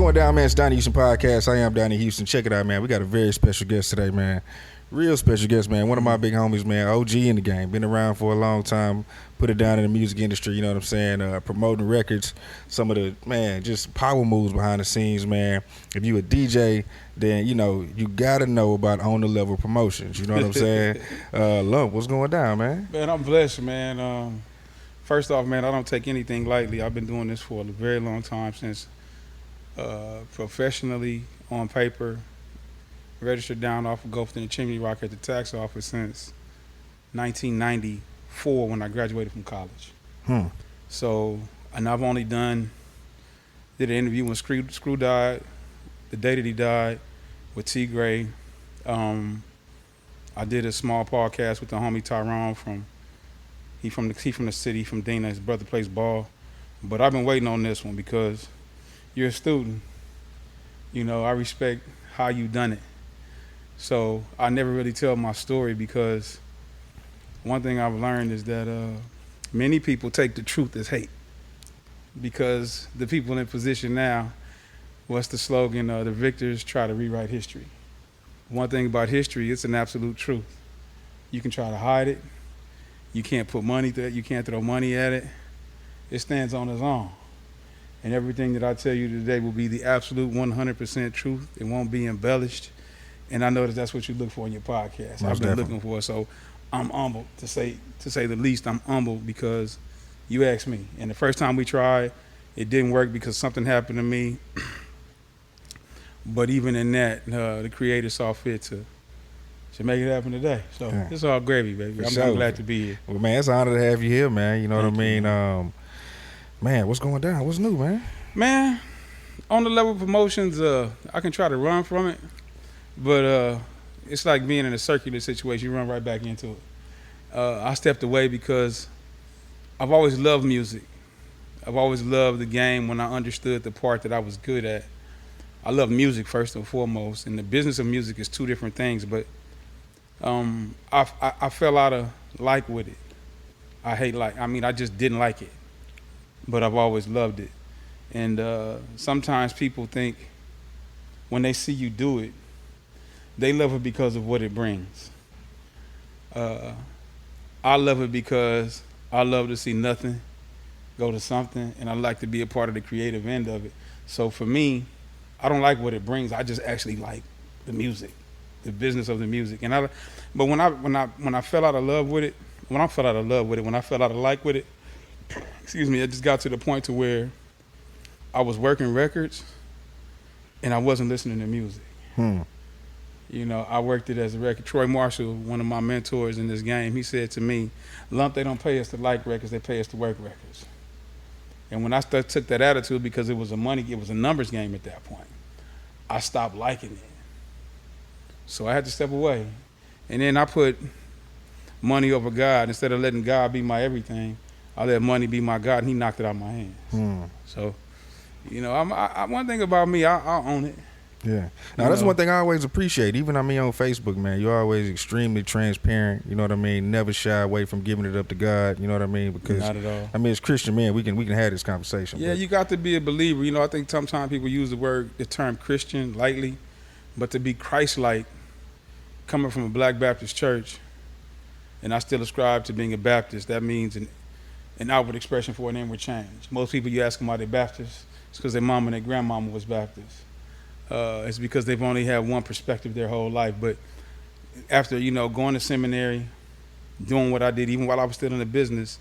going down, man? It's Donnie Houston Podcast. I am Donnie Houston. Check it out, man. We got a very special guest today, man. Real special guest, man. One of my big homies, man. OG in the game. Been around for a long time. Put it down in the music industry, you know what I'm saying? Promoting records. Some of the, man, just power moves behind the scenes, man. If you a DJ, then, you know, you got to know about on the level promotions. You know what I'm saying? Lump, what's going down, man? Man, I'm blessed, man. First off, man, I don't take anything lightly. I've been doing this for a very long time, since professionally on paper, registered down off of Gulfton and Chimney Rock at the tax office since 1994 when I graduated from college. So, and I've only did an interview when Screw died, the day that he died, with T. Gray. I did a small podcast with the homie Tyrone he from the city, from Dana. His brother plays ball. But I've been waiting on this one because you're a student. You know, I respect how you done it. So I never really tell my story because one thing I've learned is that many people take the truth as hate, because the people in position now, what's the slogan? The victors try to rewrite history. One thing about history, it's an absolute truth. You can try to hide it. You can't put money to it. You can't throw money at it. It stands on its own. And everything that I tell you today will be the absolute 100% truth. It won't be embellished. And I know that that's what you look for in your podcast. I've been looking for it. So I'm humbled, to say the least. I'm humbled because you asked me. And the first time we tried, it didn't work because something happened to me. But even in that, the creator saw fit to make it happen today. So It's all gravy, baby. I'm glad to be here. Well, man, it's an honor to have you here, man. You know what I mean? Man, what's going down? What's new, man? Man, on the level of promotions, I can try to run from it, but it's like being in a circular situation. You run right back into it. I stepped away because I've always loved music. I've always loved the game when I understood the part that I was good at. I love music first and foremost, and the business of music is two different things, but I fell out of like with it. I just didn't like it, but I've always loved it. And sometimes people think when they see you do it, they love it because of what it brings. I love it because I love to see nothing go to something, and I like to be a part of the creative end of it. So for me, I don't like what it brings. I just actually like the music, the business of the music. But when I fell out of love with it, when I fell out of like with it, excuse me, it just got to the point to where I was working records and I wasn't listening to music. You know, I worked it as a record. Troy Marshall, one of my mentors in this game, he said to me, Lump, they don't pay us to like records, they pay us to work records. And when I took that attitude, because it was a numbers game at that point, I stopped liking it. So I had to step away. And then I put money over God. Instead of letting God be my everything, I let money be my God, and he knocked it out of my hands. So, you know, one thing about me, I own it. Yeah. Now, that's one thing I always appreciate. Even on Facebook, man, you're always extremely transparent. You know what I mean? Never shy away from giving it up to God. You know what I mean? Because, not at all. I mean, as Christian men, we can have this conversation. Yeah, you got to be a believer. You know, I think sometimes people use the term Christian lightly, but to be Christ-like, coming from a Black Baptist church, and I still ascribe to being a Baptist, that means an outward expression for an inward change. Most people, you ask them why they're Baptist, it's because their mom and their grandmama was Baptist. It's because they've only had one perspective their whole life. But after, you know, going to seminary, doing what I did, even while I was still in the business,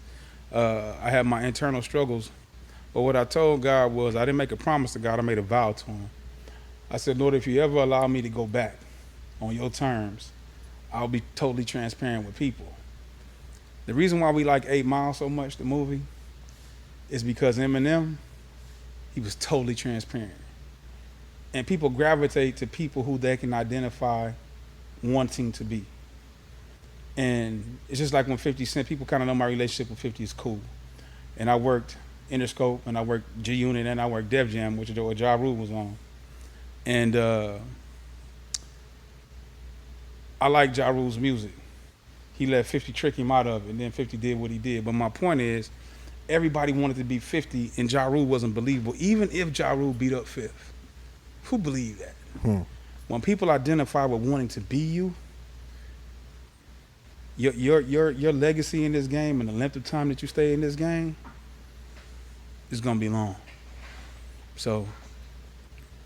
I had my internal struggles. But what I told God was, I didn't make a promise to God, I made a vow to him. I said, Lord, if you ever allow me to go back on your terms, I'll be totally transparent with people. The reason why we like 8 Mile so much, the movie, is because Eminem, he was totally transparent. And people gravitate to people who they can identify wanting to be. And it's just like when 50 Cent, people kind of know my relationship with 50 is cool. And I worked Interscope, and I worked G-Unit, and I worked Def Jam, which is what Ja Rule was on. And I like Ja Rule's music. He let 50 trick him out of it, and then 50 did what he did. But my point is, everybody wanted to be 50, and Ja Rule wasn't believable, even if Ja Rule beat up Fifth. Who believe that? Hmm. When people identify with wanting to be you, your legacy in this game and the length of time that you stay in this game is gonna be long. So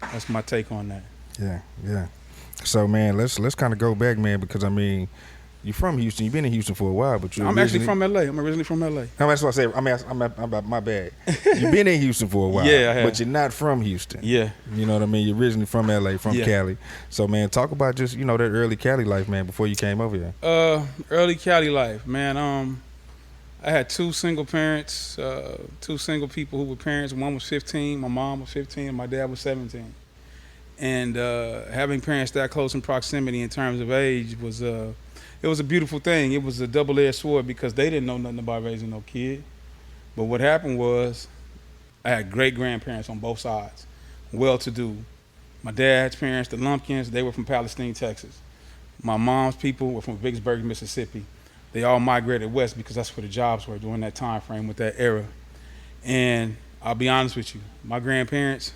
that's my take on that. Yeah. So man, let's kind of go back, man, because I mean, you're from Houston. You've been in Houston for a while, but I'm actually from LA. I'm originally from LA. That's what I said. I'm my bad. You've been in Houston for a while, Yeah, I have. but you're not from Houston. Yeah. You know what I mean? You're originally from LA, from Yeah. Cali. So man, talk about just that early Cali life, man, before you came over here. Early Cali life, man. I had two single parents, two single people who were parents. One was 15, my mom was 15, and my dad was 17. And having parents that close in proximity in terms of age was it was a beautiful thing. It was a double-edged sword because they didn't know nothing about raising no kid. But what happened was I had great-grandparents on both sides, well-to-do. My dad's parents, the Lumpkins, they were from Palestine, Texas. My mom's people were from Vicksburg, Mississippi. They all migrated west because that's where the jobs were during that time frame with that era. And I'll be honest with you, my grandparents,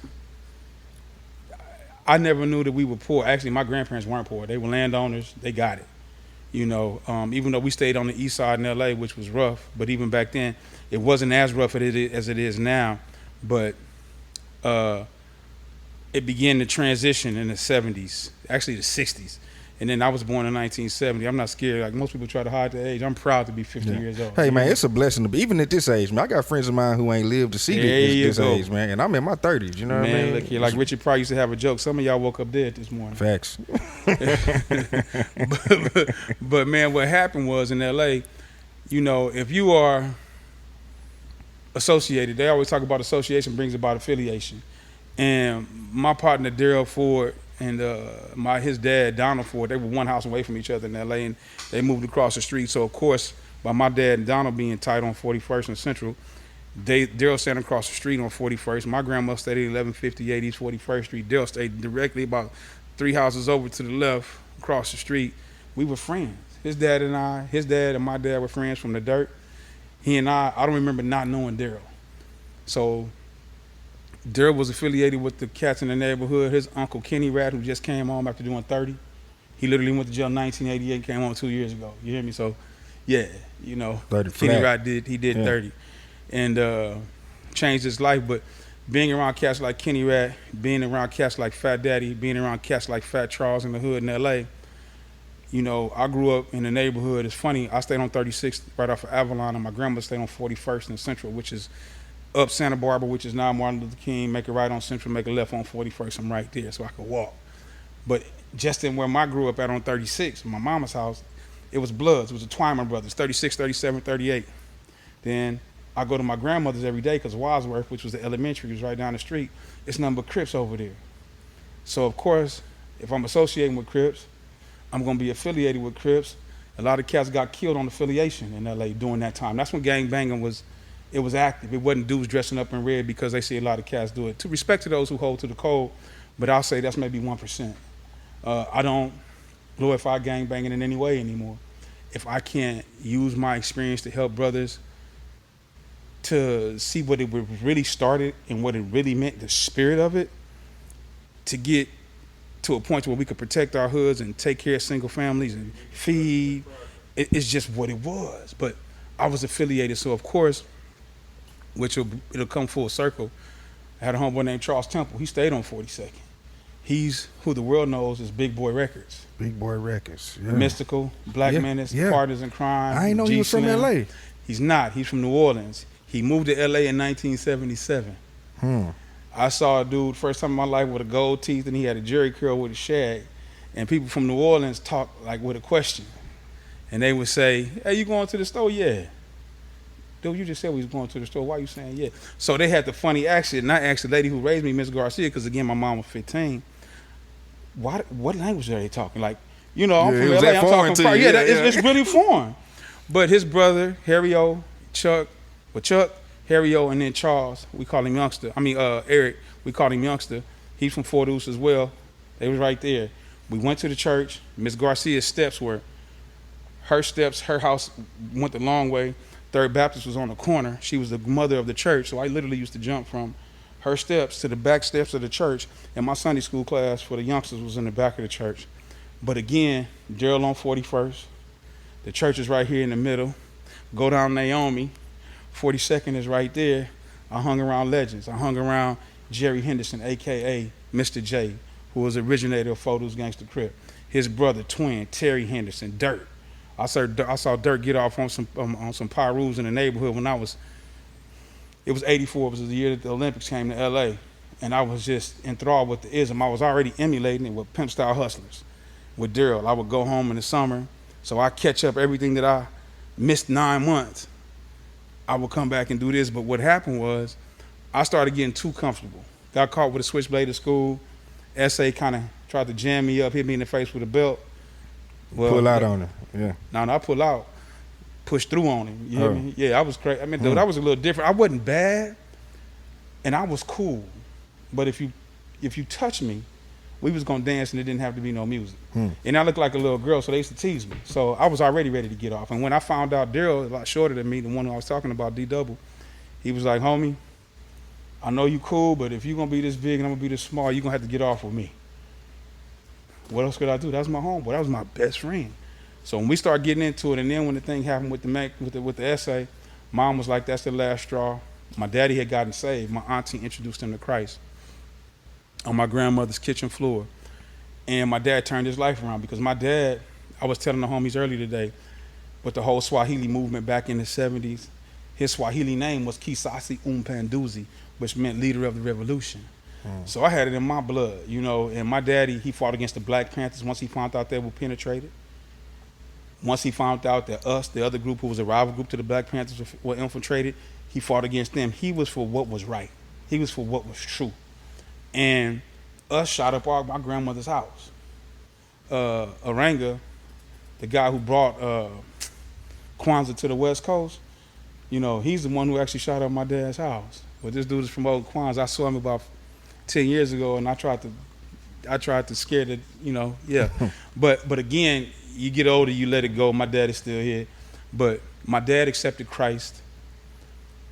I never knew that we were poor. Actually, my grandparents weren't poor. They were landowners. They got it. Even though we stayed on the east side in L.A., which was rough, but even back then, it wasn't as rough as it is now. But it began to transition in the 70s, actually the 60s. And then I was born in 1970. I'm not scared. Like most people try to hide their age. I'm proud to be 50 years old. Hey, man, it's a blessing to be, even at this age, man. I got friends of mine who ain't lived to see this age, man. And I'm in my 30s, you know what I mean? Look here, like Richard Pryor used to have a joke. Some of y'all woke up dead this morning. Facts. but man, what happened was in L.A., if you are associated, they always talk about association brings about affiliation. And my partner, Daryl Ford, and his dad, Donald Ford, they were one house away from each other in L.A., and they moved across the street. So, of course, by my dad and Donald being tight on 41st and Central, Daryl stayed across the street on 41st. My grandma stayed at 1158 East 41st Street. Daryl stayed directly about 3 houses over to the left across the street. We were friends. His dad and my dad were friends from the dirt. He and I don't remember not knowing Daryl. So Daryl was affiliated with the cats in the neighborhood. His uncle Kenny Rat, who just came home after doing 30, he literally went to jail in 1988 and came home 2 years ago. You hear me? So, yeah, 30 Kenny Rat did 30 and changed his life. But being around cats like Kenny Rat, being around cats like Fat Daddy, being around cats like Fat Charles in the hood in L.A., I grew up in the neighborhood. It's funny, I stayed on 36th right off of Avalon, and my grandma stayed on 41st and Central, which is up Santa Barbara, which is now Martin Luther King. Make a right on Central, make a left on 41st. I'm right there, so I could walk. But just in where I grew up at on 36, my mama's house, it was Bloods. It was the Twyman brothers, 36, 37, 38. Then I go to my grandmother's every day because Wadsworth, which was the elementary, was right down the street. It's nothing but Crips over there. So, of course, if I'm associating with Crips, I'm going to be affiliated with Crips. A lot of cats got killed on affiliation in L.A. during that time. That's when gang banging was active. It wasn't dudes dressing up in red because they see a lot of cats do it. To respect to those who hold to the code, but I'll say that's maybe 1%. I don't glorify gang banging in any way anymore. If I can't use my experience to help brothers to see what it really started and what it really meant, the spirit of it, to get to a point where we could protect our hoods and take care of single families and feed, it's just what it was. But I was affiliated, so of course, it'll come full circle. I had a homeboy named Charles Temple. He stayed on 42nd. He's who the world knows as Big Boy Records. Big Boy Records. Yeah. Mystikal, Black Menace, Partners in Crime. I ain't know he was from L.A. He's not. He's from New Orleans. He moved to L.A. in 1977. I saw a dude first time in my life with a gold teeth, and he had a jerry curl with a shag. And people from New Orleans talk like with a question. And they would say, "Hey, you going to the store?" "Yeah." "Dude, you just said we was going to the store. Why you saying yeah?" So they had the funny accent. And I asked the lady who raised me, Miss Garcia, because again, my mom was 15. What language are they talking? Like, I'm from LA, I'm talking foreign. It's really foreign. But his brother, Chuck, Harry O, and then Charles, we call him Youngster. Eric, we call him Youngster. He's from Fort Deuce as well. They was right there. We went to the church. Miss Garcia's steps were her steps. Her house went the long way. Third Baptist was on the corner. She was the mother of the church, so I literally used to jump from her steps to the back steps of the church, and my Sunday school class for the youngsters was in the back of the church. But again, Daryl on 41st. The church is right here in the middle. Go down Naomi. 42nd is right there. I hung around legends. I hung around Jerry Henderson, a.k.a. Mr. J, who was originator of Photos Gangsta Crip. His brother, twin, Terry Henderson, Dirt. I saw Dirt get off on some Pyrus in the neighborhood when it was 84. It was the year that the Olympics came to L.A. And I was just enthralled with the ism. I was already emulating it with Pimp Style Hustlers. With Daryl, I would go home in the summer, so I catch up everything that I missed 9 months. I would come back and do this, but what happened was I started getting too comfortable. Got caught with a switchblade at school. SA kind of tried to jam me up, hit me in the face with a belt. Well, pull out on it, yeah. No, I pull out, push through on him. You hear me? Yeah, I was crazy. I mean, dude, I was a little different. I wasn't bad, and I was cool. But if you touch me, we was gonna dance and it didn't have to be no music. And I looked like a little girl, so they used to tease me. So I was already ready to get off. And when I found out Daryl, a lot shorter than me, the one who I was talking about, D-Double, he was like, homie, I know you cool, but if you're gonna be this big and I'm gonna be this small, you're gonna have to get off with me. What else could I do? That was my homeboy. That was my best friend. So when we started getting into it, and then when the thing happened with the essay, mom was like, that's the last straw. My daddy had gotten saved. My auntie introduced him to Christ on my grandmother's kitchen floor. And my dad turned his life around because my dad, I was telling the homies earlier today, with the whole Swahili movement back in the 70s, his Swahili name was Kisasi Umpanduzi, which meant leader of the revolution. So I had it in my blood, you know, and my daddy, he fought against the Black Panthers once he found out they were penetrated. Once he found out that us, the other group who was a rival group to the Black Panthers, were infiltrated, he fought against them. He was for what was right. He was for what was true. And us shot up my grandmother's house. Aranga, the guy who brought Kwanzaa to the West Coast, you know, he's the one who actually shot up my dad's house. But this dude is from old Kwanzaa. I saw him about 10 years ago, and I tried to scare the, you know, yeah. but again, you get older, you let it go. My dad is still here. But my dad accepted Christ.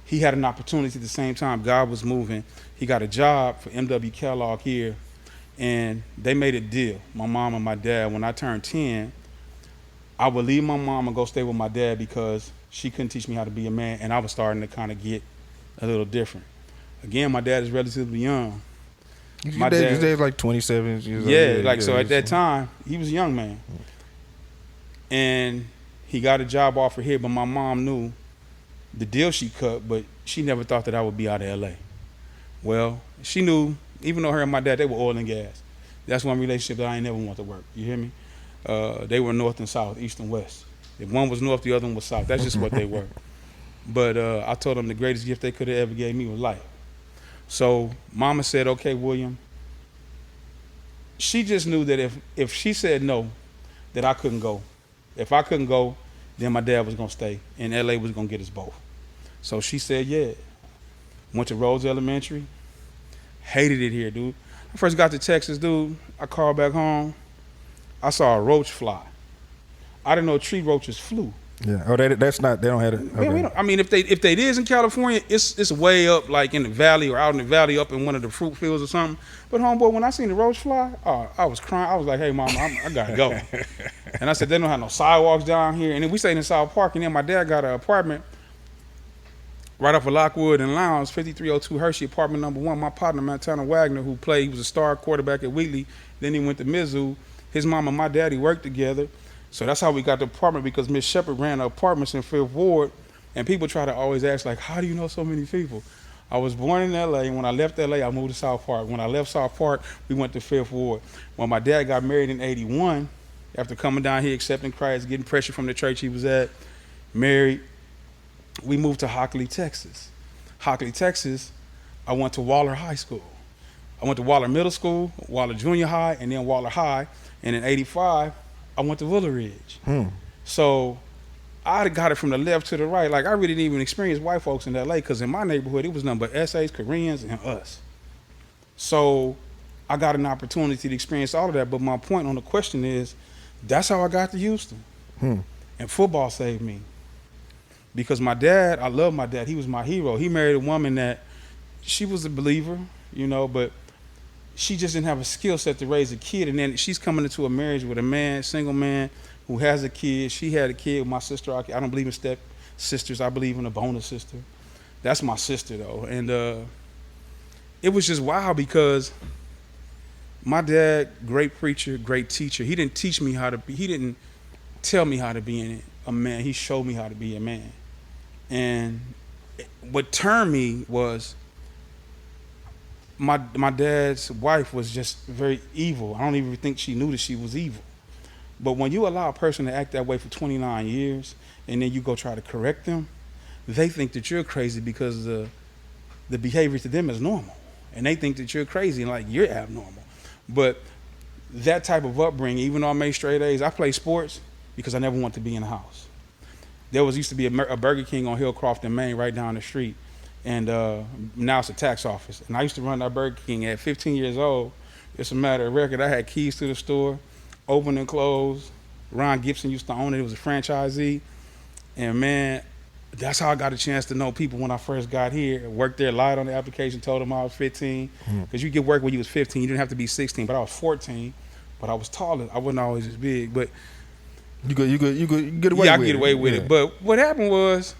He had an opportunity at the same time. God was moving. He got a job for M.W. Kellogg here, and they made a deal, my mom and my dad. When I turned 10, I would leave my mom and go stay with my dad because she couldn't teach me how to be a man, and I was starting to kind of get a little different. Again, my dad is relatively young. My dad is like 27 years old. Yeah, so at that time, he was a young man. And he got a job offer here, but my mom knew the deal she cut, but she never thought that I would be out of L.A. Well, she knew, even though her and my dad, they were oil and gas. That's one relationship that I ain't never want to work. You hear me? They were north and south, east and west. If one was north, the other one was south. That's just what they were. But I told them the greatest gift they could have ever gave me was life. So mama said, okay, William. She just knew that if she said no, that I couldn't go. If I couldn't go, then my dad was going to stay, and L.A. was going to get us both. So she said, yeah. Went to Rhodes Elementary. Hated it here, dude. I first got to Texas, dude. I called back home. I saw a roach fly. I didn't know tree roaches flew. Yeah. Oh, that's not. They don't have it. Okay. Man, I mean, if they is in California, it's way up, like in the valley or out in the valley, up in one of the fruit fields or something. But homeboy, when I seen the roach fly, I was crying. I was like, hey, mama, I gotta go. And I said, they don't have no sidewalks down here. And then we stayed in South Park, and then my dad got an apartment right off of Lockwood and Lowndes, 5302 Hershey, apartment number 1. My partner, Montana Wagner, who he was a star quarterback at Wheatley. Then he went to Mizzou. His mom and my daddy worked together. So that's how we got the apartment, because Miss Shepard ran the apartments in Fifth Ward, and people try to always ask, like, how do you know so many people? I was born in L.A., and when I left L.A., I moved to South Park. When I left South Park, we went to Fifth Ward. When my dad got married in 81, after coming down here, accepting Christ, getting pressure from the church he was at, married, we moved to Hockley, Texas. Hockley, Texas, I went to Waller High School. I went to Waller Middle School, Waller Junior High, and then Waller High. And in 85, I went to Willowridge. So I got it from the left to the right. Like, I really didn't even experience white folks in L.A. because in my neighborhood, it was nothing but essays, Koreans, and us. So I got an opportunity to experience all of that. But my point on the question is, that's how I got to Houston. And football saved me. Because my dad, I love my dad. He was my hero. He married a woman that she was a believer, you know, but she just didn't have a skill set to raise a kid. And then she's coming into a marriage with a man, single man, who has a kid. She had a kid with my sister. I don't believe in step sisters. I believe in a bonus sister. That's my sister, though. And it was just wild because my dad, great preacher, great teacher. He didn't teach me how to be. He didn't tell me how to be a man. He showed me how to be a man. And what turned me was my dad's wife was just very evil. I don't even think she knew that she was evil. But when you allow a person to act that way for 29 years and then you go try to correct them, they think that you're crazy because the behavior to them is normal. And they think that you're crazy and like you're abnormal. But that type of upbringing, even though I made straight A's, I played sports because I never wanted to be in the house. There used to be a Burger King on Hillcroft in Maine right down the street. And now it's a tax office. And I used to run that Burger King at 15 years old. It's a matter of record. I had keys to the store, open and close. Ron Gibson used to own it. It was a franchisee. And man, that's how I got a chance to know people when I first got here. Worked there, lied on the application, told them I was 15. Because you get work when you was 15. You didn't have to be 16, but I was 14. But I was taller. I wasn't always as big. But You get away with it. Yeah, I get away with it. But what happened was,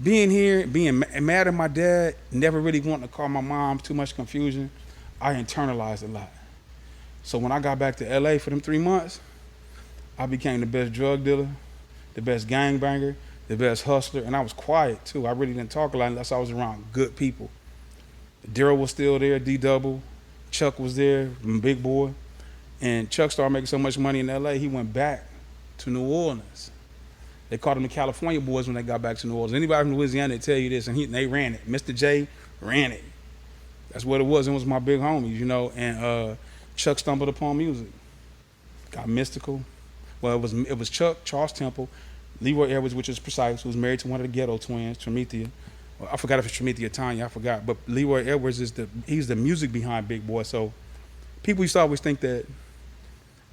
being here, being mad at my dad, never really wanting to call my mom, too much confusion, I internalized a lot. So when I got back to LA for them 3 months, I became the best drug dealer, the best gangbanger, the best hustler, and I was quiet too. I really didn't talk a lot unless I was around good people. Daryl was still there, D-Double, Chuck was there, Big Boy, and Chuck started making so much money in LA, he went back to New Orleans. They called them the California boys when they got back to New Orleans. Anybody from Louisiana, they tell you this, and they ran it. Mr. J ran it. That's what it was. It was my big homies, you know. And Chuck stumbled upon music. Got Mystikal. Well, it was Chuck, Charles Temple, Leroy Edwards, which is Precise, who was married to one of the Ghetto twins, Trimethea. Well, I forgot if it's Trimethea or Tanya. I forgot. But Leroy Edwards he's the music behind Big Boy. So people used to always think that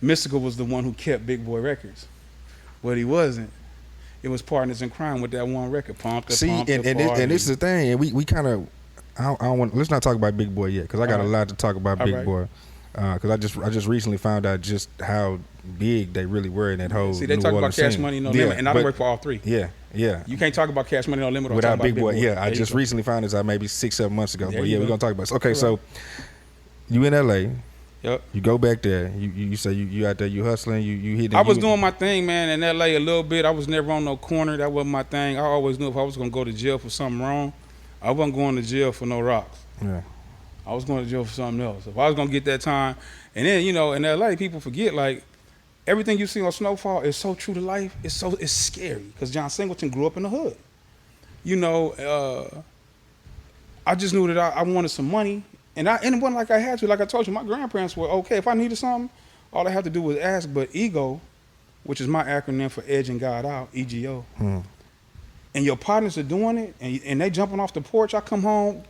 Mystikal was the one who kept Big Boy Records, but he wasn't. It was partners in crime with that one record, Pumped. See, and this is the thing, and we kind of, I don't want. Let's not talk about Big Boy yet, because I got a lot to talk about Big Boy. Because I just recently found out just how big they really were in that whole. See, they talk about Cash Money No Limit, and I don't work for all three. Yeah. You can't talk about Cash Money No Limit without Big Boy. Yeah, I just recently found this out maybe 6-7 months ago. But yeah, we're gonna talk about it. Okay, so you in LA. Yep. You go back there. You say you out there. You hustling. You hitting. I was doing my thing, man, in LA a little bit. I was never on no corner. That wasn't my thing. I always knew if I was gonna go to jail for something wrong, I wasn't going to jail for no rocks. Yeah. I was going to jail for something else. If I was gonna get that time, and then in LA, people forget like everything you see on Snowfall is so true to life. It's scary because John Singleton grew up in the hood. I just knew that I wanted some money. And it wasn't like I had to. Like I told you, my grandparents were okay. If I needed something, all I had to do was ask. But ego, which is my acronym for edging God out, EGO, and your partners are doing it, and they jumping off the porch. I come home,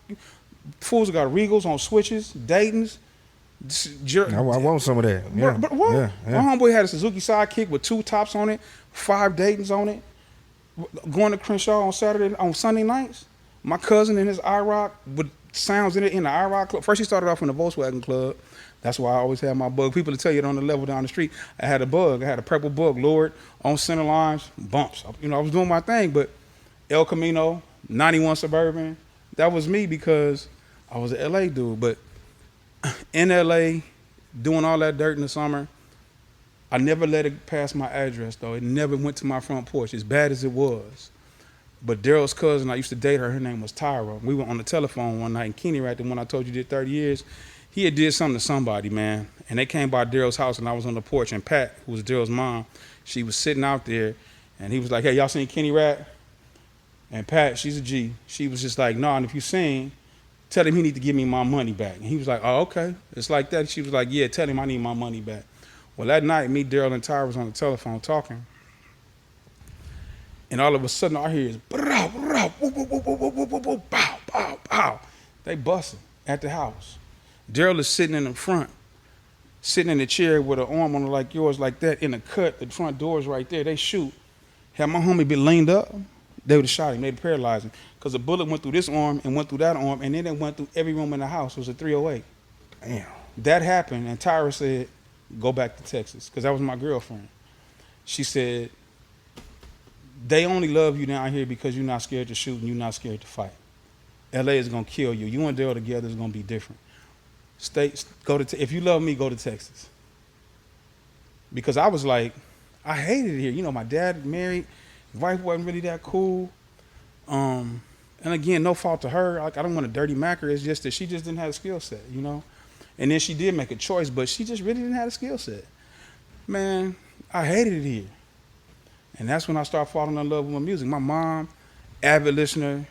fools got Regals on switches, Dayton's. I want some of that. Yeah. But what? Yeah. My homeboy had a Suzuki Sidekick with 2 tops on it, 5 Dayton's on it. Going to Crenshaw on Sunday nights. My cousin in his IROC with sounds in the IROC club. First he started off in the Volkswagen club. That's why I always had my bug. People to tell you it on the level down the street. I had a bug. I had a purple bug, lured on center lines, bumps. I was doing my thing, but El Camino, 91 Suburban, that was me because I was an LA dude. But in LA, doing all that dirt in the summer, I never let it pass my address though. It never went to my front porch, as bad as it was. But Daryl's cousin, I used to date her name was Tyra. We were on the telephone one night, and Kenny, right, the one I told you did 30 years, he had did something to somebody, man. And they came by Daryl's house, and I was on the porch, and Pat, who was Daryl's mom, she was sitting out there, and he was like, hey, y'all seen Kenny Rat? And Pat, she's a G. She was just like, no, and if you seen, tell him he need to give me my money back. And he was like, oh, okay. It's like that. She was like, yeah, tell him I need my money back. Well, that night, me, Daryl, and Tyra was on the telephone talking. And all of a sudden, I hear is bow, bow, bow. They busting at the house. Daryl is sitting in the front, sitting in the chair with an arm on it like yours, like that, in a cut. The front door's right there. They shoot. Had my homie been leaned up. They would have shot him. They'd paralyzed him. Because the bullet went through this arm and went through that arm, and then it went through every room in the house. It was a 308. Damn. That happened, and Tyra said, go back to Texas, because that was my girlfriend. She said, they only love you down here because you're not scared to shoot and you're not scared to fight. LA is going to kill you. You and Daryl together is going to be different. If you love me, go to Texas. Because I was like, I hated it here. You know, my dad married, his wife wasn't really that cool. And again, no fault to her. Like, I don't want to dirty mack her. It's just that she just didn't have a skill set, you know? And then she did make a choice, but she just really didn't have a skill set. Man, I hated it here. And that's when I started falling in love with my music. My mom, avid listener,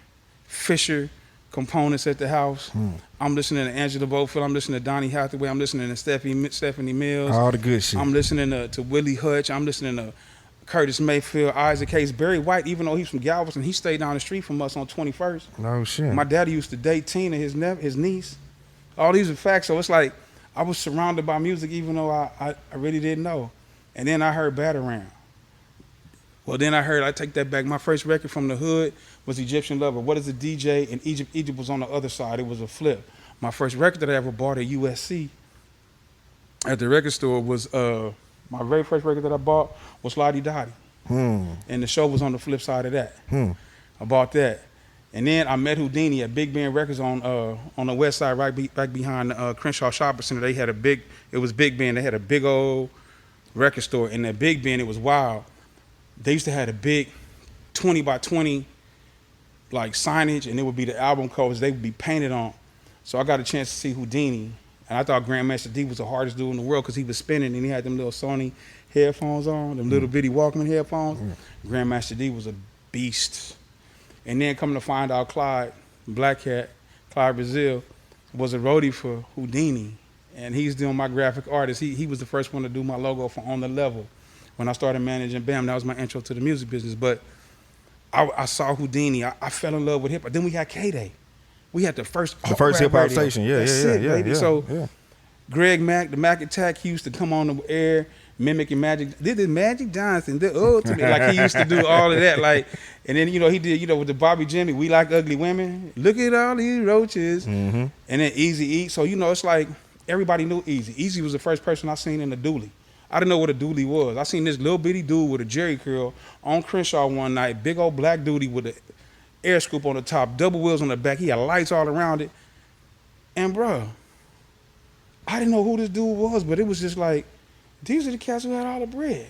Fisher components at the house. I'm listening to Angela Bofield. I'm listening to Donnie Hathaway. I'm listening to Stephanie Mills. All the good shit. I'm listening to Willie Hutch. I'm listening to Curtis Mayfield, Isaac Hayes, Barry White. Even though he's from Galveston, he stayed down the street from us on 21st. No shit. My daddy used to date Tina, his niece. All these are facts. So it's like I was surrounded by music even though I really didn't know. And then I heard Batarang. Well, then I take that back. My first record from the hood was Egyptian Lover. What is a DJ? And Egypt was on the other side. It was a flip. My first record that I ever bought at USC at the record store was, my very first record that I bought was Lottie Dottie. And the show was on the flip side of that. I bought that. And then I met Houdini at Big Boy Records on the west side, right behind the Crenshaw Shopping Center. They had it was Big Ben. They had a big old record store. And that Big Ben, it was wild. They used to have a big 20 by 20 like signage, and it would be the album covers they would be painted on. So I got a chance to see Houdini, and I thought Grandmaster D was the hardest dude in the world because he was spinning and he had them little Sony headphones on, them little bitty Walkman headphones. Grandmaster D was a beast. And then coming to find out Clyde Brazil, was a roadie for Houdini, and he's doing my graphic artist. He was the first one to do my logo for On the Level. When I started managing BAM, that was my intro to the music business. But I saw Houdini. I fell in love with hip hop. Then we had K-Day. We had the first hip hop station. Yeah. So Greg Mack, the Mac Attack, he used to come on the air mimicking Magic. This is Magic Johnson. Like he used to do all of that. Like, and then he did with the Bobby Jimmy. We Like Ugly Women. Look at all these roaches. And then Easy E. So it's like everybody knew Easy. Easy was the first person I seen in the dually. I didn't know what a dually was. I seen this little bitty dude with a jerry curl on Crenshaw one night, big old black duty with an air scoop on the top, double wheels on the back. He had lights all around it. And bro, I didn't know who this dude was, but it was just like, these are the cats who had all the bread.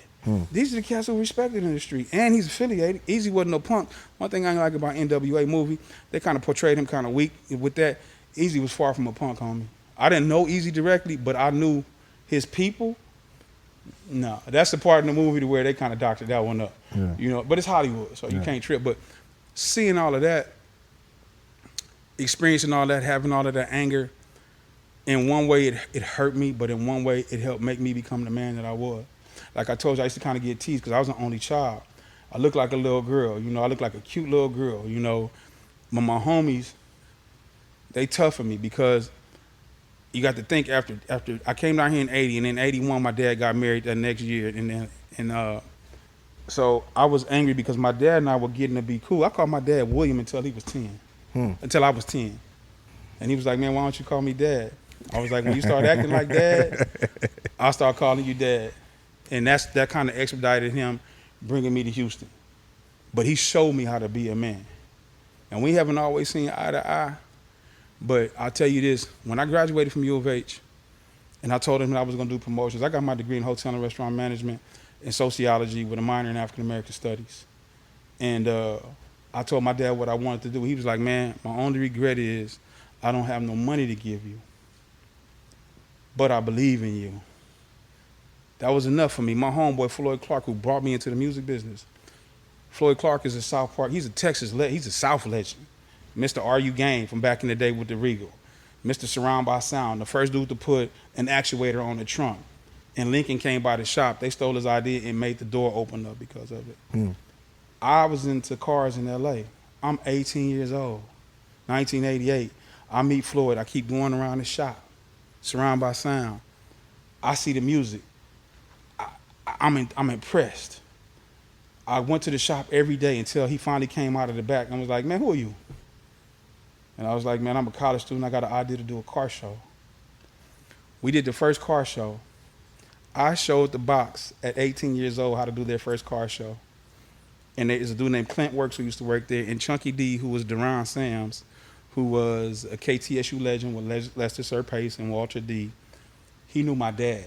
These are the cats who respected in the street. And he's affiliated. Easy wasn't no punk. One thing I like about NWA movie, they kind of portrayed him kind of weak with that. Easy was far from a punk, homie. I didn't know Easy directly, but I knew his people. No, that's the part in the movie to where they kind of doctored that one up. But it's Hollywood, so you can't trip. But seeing all of that, experiencing all that, having all of that anger, in one way it hurt me, but in one way it helped make me become the man that I was. Like I told you, I used to kind of get teased because I was an only child. I looked like a little girl, I looked like a cute little girl, But my homies, they tough for me because you got to think after I came down here in 80, and in 81 my dad got married that next year, and so I was angry because my dad and I were getting to be cool. I called my dad William until he was 10, until I was 10, and he was like, man, why don't you call me Dad? I was like, when you start acting like Dad, I'll start calling you Dad, and that kind of expedited him bringing me to Houston. But he showed me how to be a man, and we haven't always seen eye to eye. But I'll tell you this, when I graduated from U of H and I told him that I was going to do promotions, I got my degree in hotel and restaurant management and sociology with a minor in African American studies. And I told my dad what I wanted to do. He was like, man, my only regret is I don't have no money to give you, but I believe in you. That was enough for me. My homeboy, Floyd Clark, who brought me into the music business. Floyd Clark is a South Park, he's a Texas legend, he's a South legend. Mr. R.U. Game from back in the day with the Regal. Mr. Surround by Sound, the first dude to put an actuator on the trunk. And Lincoln came by the shop. They stole his idea and made the door open up because of it. I was into cars in L.A. I'm 18 years old, 1988. I meet Floyd. I keep going around the shop, Surround by Sound. I see the music. I'm impressed. I went to the shop every day until he finally came out of the back and was like, man, who are you? And I was like, man, I'm a college student. I got an idea to do a car show. We did the first car show. I showed the box at 18 years old how to do their first car show. And there's a dude named Clint Works who used to work there, and Chunky D, who was Deron Sams, who was a KTSU legend with Lester Sir-Pace and Walter D. He knew my dad.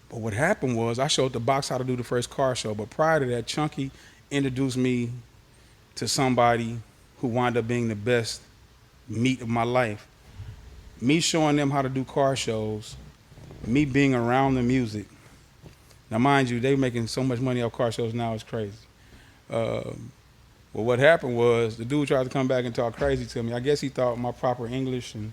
But what happened was I showed the box how to do the first car show. But prior to that, Chunky introduced me to somebody who wound up being the best meet of my life. Me showing them how to do car shows, me being around the music. Now, mind you, they making so much money off car shows now, it's crazy. Well, what happened was the dude tried to come back and talk crazy to me. I guess he thought my proper English and,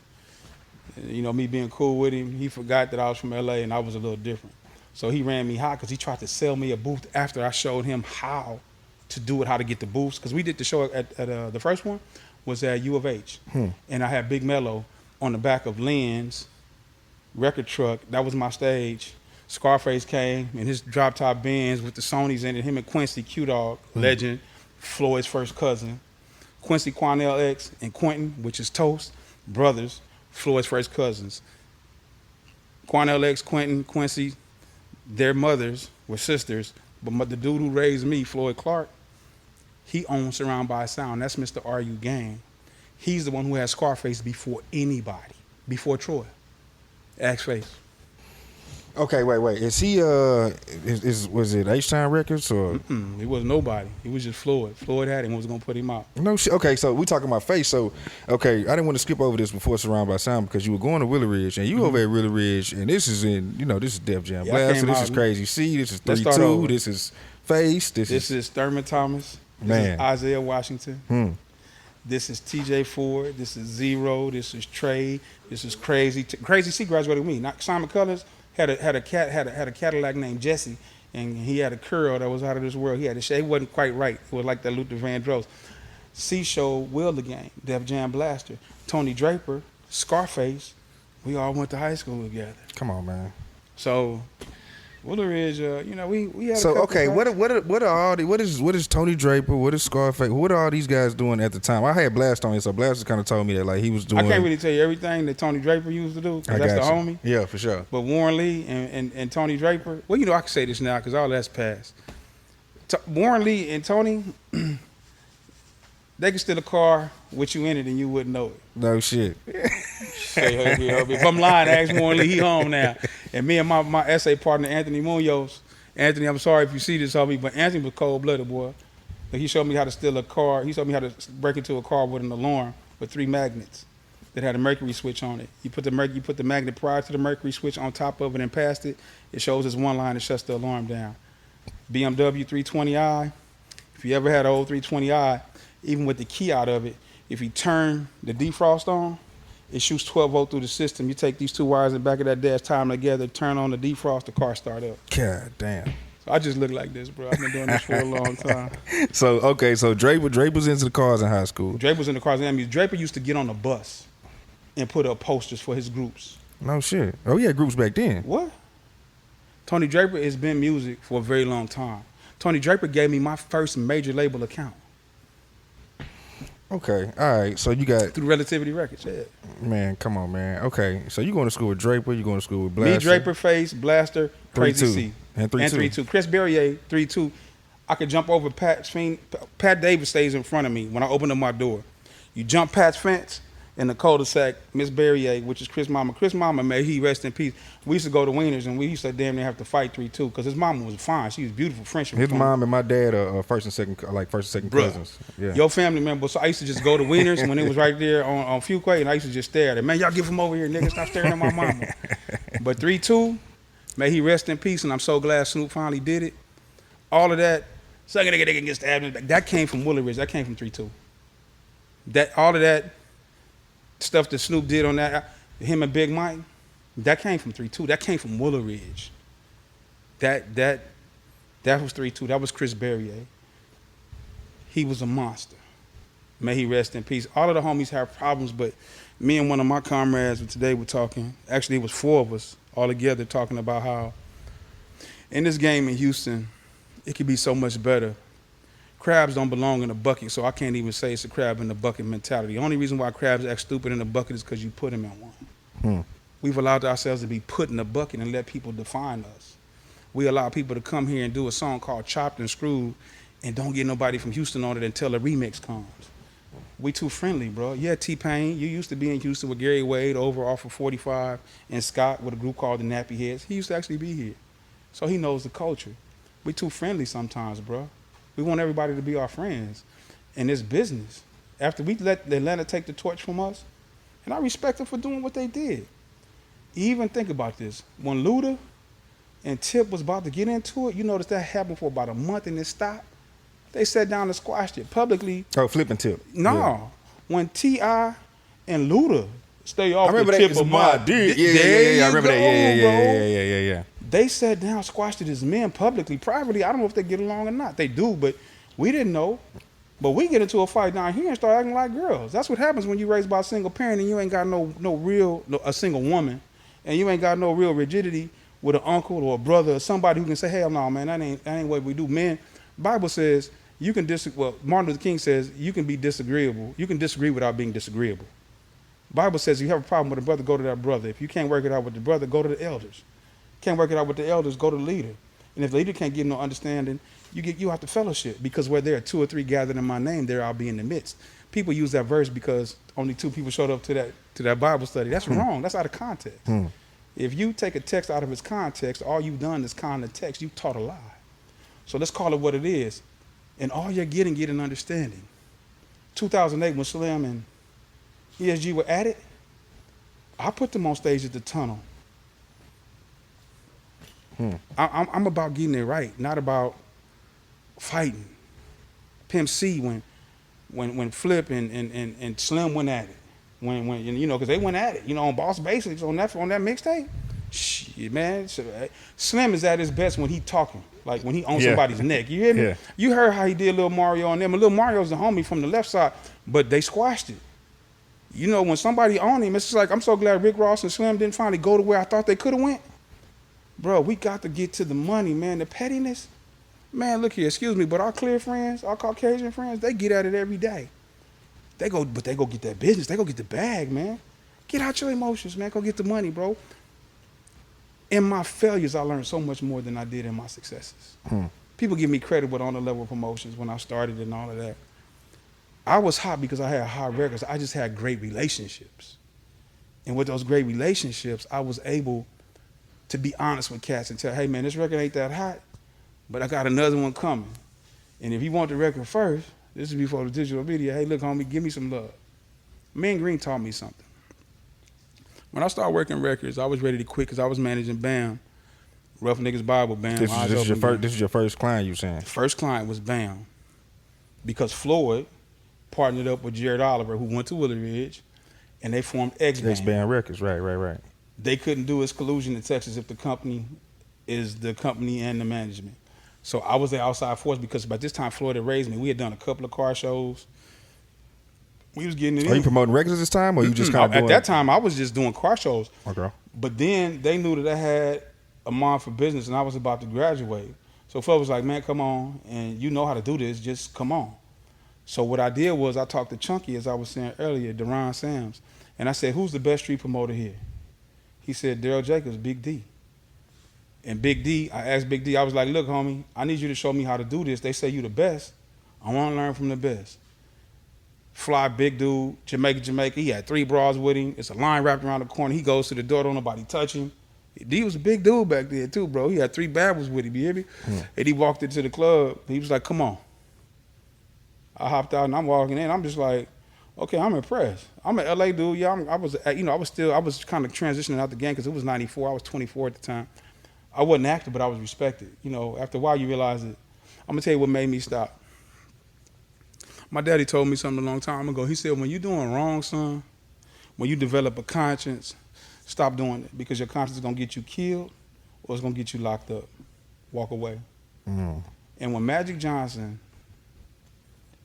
you know, me being cool with him, he forgot that I was from LA and I was a little different. So he ran me hot because he tried to sell me a booth after I showed him how to do it, how to get the booths. Because we did the show at the first one was at U of H. And I had Big Mello on the back of Lynn's record truck. That was my stage. Scarface came in his drop top Benz with the Sonys in it. Him and Quincy, Q-Dog, legend, Floyd's first cousin. Quincy, Quanell X, and Quentin, which is Toast, brothers, Floyd's first cousins. Quanell X, Quentin, Quincy, their mothers were sisters, but the dude who raised me, Floyd Clark, he owns Surround by Sound. That's Mr. R.U. Gang. He's the one who had Scarface before anybody, before Troy. Axe Face. Okay, wait. Is he was it H-Town Records or? It was nobody. It was just Floyd. Floyd had him. Was gonna put him out. No shit. Okay, so we talking about Face. So okay, I didn't want to skip over this before Surround by Sound because you were going to Willowridge and you over at Willowridge and this is this is Def Jam Blast. So this is Crazy C. This is 3-2. This is Face. This is Thurman Thomas. This is Isaiah Washington. This is TJ Ford. This is Zero. This is Trey. This is Crazy. Crazy C graduated with me. Not Simon Cullins. Had a Cadillac named Jesse, and he had a curl that was out of this world. He had a shade. It wasn't quite right. It was like that Luther Vandross. C showed Will the Game, Def Jam Blaster, Tony Draper, Scarface. We all went to high school together. Come on, man. So Willowridge, we had. So okay, what are all the what is Tony Draper? What is Scarface? What are all these guys doing at the time? I had Blast on it, so Blast kind of told me that like he was doing. I can't really tell you everything that Tony Draper used to do because that's the homie. Yeah, for sure. But Warren Lee and Tony Draper. Well, I can say this now because all that's past. Warren Lee and Tony, they could steal a car with you in it and you wouldn't know it. No shit. If I'm lying, ask Warren Lee. He home now. And me and my essay partner, Anthony Munoz. Anthony, I'm sorry if you see this, homie, but Anthony was cold-blooded, boy. But he showed me how to steal a car. He showed me how to break into a car with an alarm with 3 magnets that had a mercury switch on it. You put the magnet prior to the mercury switch on top of it and past it. It shows this one line that shuts the alarm down. BMW 320i. If you ever had an old 320i, even with the key out of it, if you turn the defrost on, it shoots 12 volt through the system. You take these 2 wires in the back of that dash, tie them together, turn on the defrost, the car start up. God damn. So I just look like this, bro. I've been doing this for a long time. So Draper's into the cars in high school. Draper's in the cars and music. Draper used to get on the bus and put up posters for his groups. No shit. Oh, he had groups back then. What? Tony Draper has been music for a very long time. Tony Draper gave me my first major label account. Okay, all right. So you got through Relativity Records, yeah. Man, come on, man. Okay, so you going to school with Draper? You going to school with Blaster? Me, Draper, Face, Blaster, Crazy C, and 3-2. Chris Berrier, 3-2. I could jump over Pat's fence. Pat Davis stays in front of me when I open up my door. You jump Pat's fence in the cul-de-sac. Miss Berrier, which is Chris' mama. Chris' mama, may he rest in peace. We used to go to Wieners and we used to damn near have to fight 3-2 because his mama was fine. She was beautiful, French. His mom and my dad are first and second cousins. Yeah. Your family member. So I used to just go to Wieners when it was right there on Fuquay, and I used to just stare at it. Man, y'all give him over here, nigga. Stop staring at my mama. But 3-2, may he rest in peace, and I'm so glad Snoop finally did it. All of that, that came from Willowridge. That came from 3-2. All of that stuff that Snoop did on that, him and Big Mike, that came from 3-2. That came from Willowridge. That was 3-2. That was Chris Berrier. He was a monster. May he rest in peace. All of the homies have problems, but me and one of my comrades today were talking. Actually, it was 4 of us all together talking about how in this game in Houston, it could be so much better. Crabs don't belong in a bucket, so I can't even say it's a crab in the bucket mentality. The only reason why crabs act stupid in a bucket is because you put them in one. Hmm. We've allowed ourselves to be put in a bucket and let people define us. We allow people to come here and do a song called Chopped and Screwed and don't get nobody from Houston on it until a remix comes. We too friendly, bro. Yeah, T-Pain, you used to be in Houston with Gary Wade over off of 45 and Scott with a group called the Nappy Heads. He used to actually be here. So he knows the culture. We too friendly sometimes, bro. We want everybody to be our friends. And it's business. After we let Atlanta take the torch from us, and I respect them for doing what they did. Even think about this. When Luda and Tip was about to get into it, you notice that happened for about a month and it stopped. They sat down and squashed it publicly. Oh, flipping Tip. No. Yeah. When T.I. and Luda stay off I remember the that. tip It's of my my dick. dick. Yeah. I remember that. Yeah. They sat down, squashed it as men publicly. Privately, I don't know if they get along or not. They do, but we didn't know. But we get into a fight down here and start acting like girls. That's what happens when you raised by a single parent and you ain't got a single woman, and you ain't got no real rigidity with an uncle or a brother or somebody who can say, hell no, man, that ain't what we do. Men, Bible says you can Martin Luther King says you can be disagreeable. You can disagree without being disagreeable. Bible says if you have a problem with a brother, go to that brother. If you can't work it out with the brother, go to the elders. Can't work it out with the elders, go to the leader. And if the leader can't get no understanding, you have to fellowship, because where there are 2 or 3 gathered in my name, there I'll be in the midst. People use that verse because only 2 people showed up to that Bible study. That's wrong. That's out of context. If you take a text out of its context, all you've done is con the text. You've taught a lie. So let's call it what it is. And all you're getting, get an understanding. 2008, when Slim and ESG were at it, I put them on stage at the Tunnel. I'm about getting it right, not about fighting. Pimp C when Flip and Slim went at it, when you know, because they went at it, on Boss Basics on that mixtape. Shit, man, Slim is at his best when he talking, like when he on somebody's neck. You hear me? Yeah. You heard how he did Lil Mario on them. And Lil Mario's the homie from the left side, but they squashed it. When somebody on him, it's just like, I'm so glad Rick Ross and Slim didn't finally go to where I thought they could have went. Bro, we got to get to the money, man. The pettiness. Man, look here, excuse me, but our clear friends, our Caucasian friends, they get at it every day. They go get that business. They go get the bag, man. Get out your emotions, man. Go get the money, bro. In my failures, I learned so much more than I did in my successes. People give me credit with on the level of promotions when I started and all of that. I was hot because I had high records. I just had great relationships. And with those great relationships, I was able to be honest with cats and tell, hey, man, this record ain't that hot, but I got another one coming. And if you want the record first, this is before the digital media, hey, look, homie, give me some love. Man Green taught me something. When I started working records, I was ready to quit because I was managing BAM, Rough Niggas Bible BAM. This is your first client, you saying? First client was BAM, because Floyd partnered up with Jared Oliver, who went to Willowridge, and they formed X-BAM. X-BAM Records, right. They couldn't do exclusion in Texas if the company is the company and the management. So I was the outside force, because by this time Floyd had raised me. We had done a couple of car shows. We was getting it in. Are you promoting records at this time, or you just kind of doing? At that time, I was just doing car shows. Okay. But then they knew that I had a mind for business, and I was about to graduate. So Floyd was like, man, come on, and you know how to do this, just come on. So what I did was I talked to Chunky, as I was saying earlier, Deron Sams, and I said, who's the best street promoter here? He said, Daryl Jacobs, Big D. And Big D, I asked Big D, I was like, look, homie, I need you to show me how to do this. They say you the best. I want to learn from the best. Fly, big dude, Jamaica. He had 3 bras with him. It's a line wrapped around the corner. He goes to the door, don't nobody touch him. D was a big dude back there too, bro. He had 3 bad ones with him, you hear me? And he walked into the club. He was like, come on. I hopped out and I'm walking in. I'm just like, okay, I'm impressed. I'm an LA dude. Yeah, I was kind of transitioning out the game because it was 94. I was 24 at the time. I wasn't active, but I was respected. After a while you realize it. I'm gonna tell you what made me stop. My daddy told me something a long time ago. He said, when you're doing wrong, son, when you develop a conscience, stop doing it, because your conscience is gonna get you killed or it's gonna get you locked up. Walk away. And when Magic Johnson,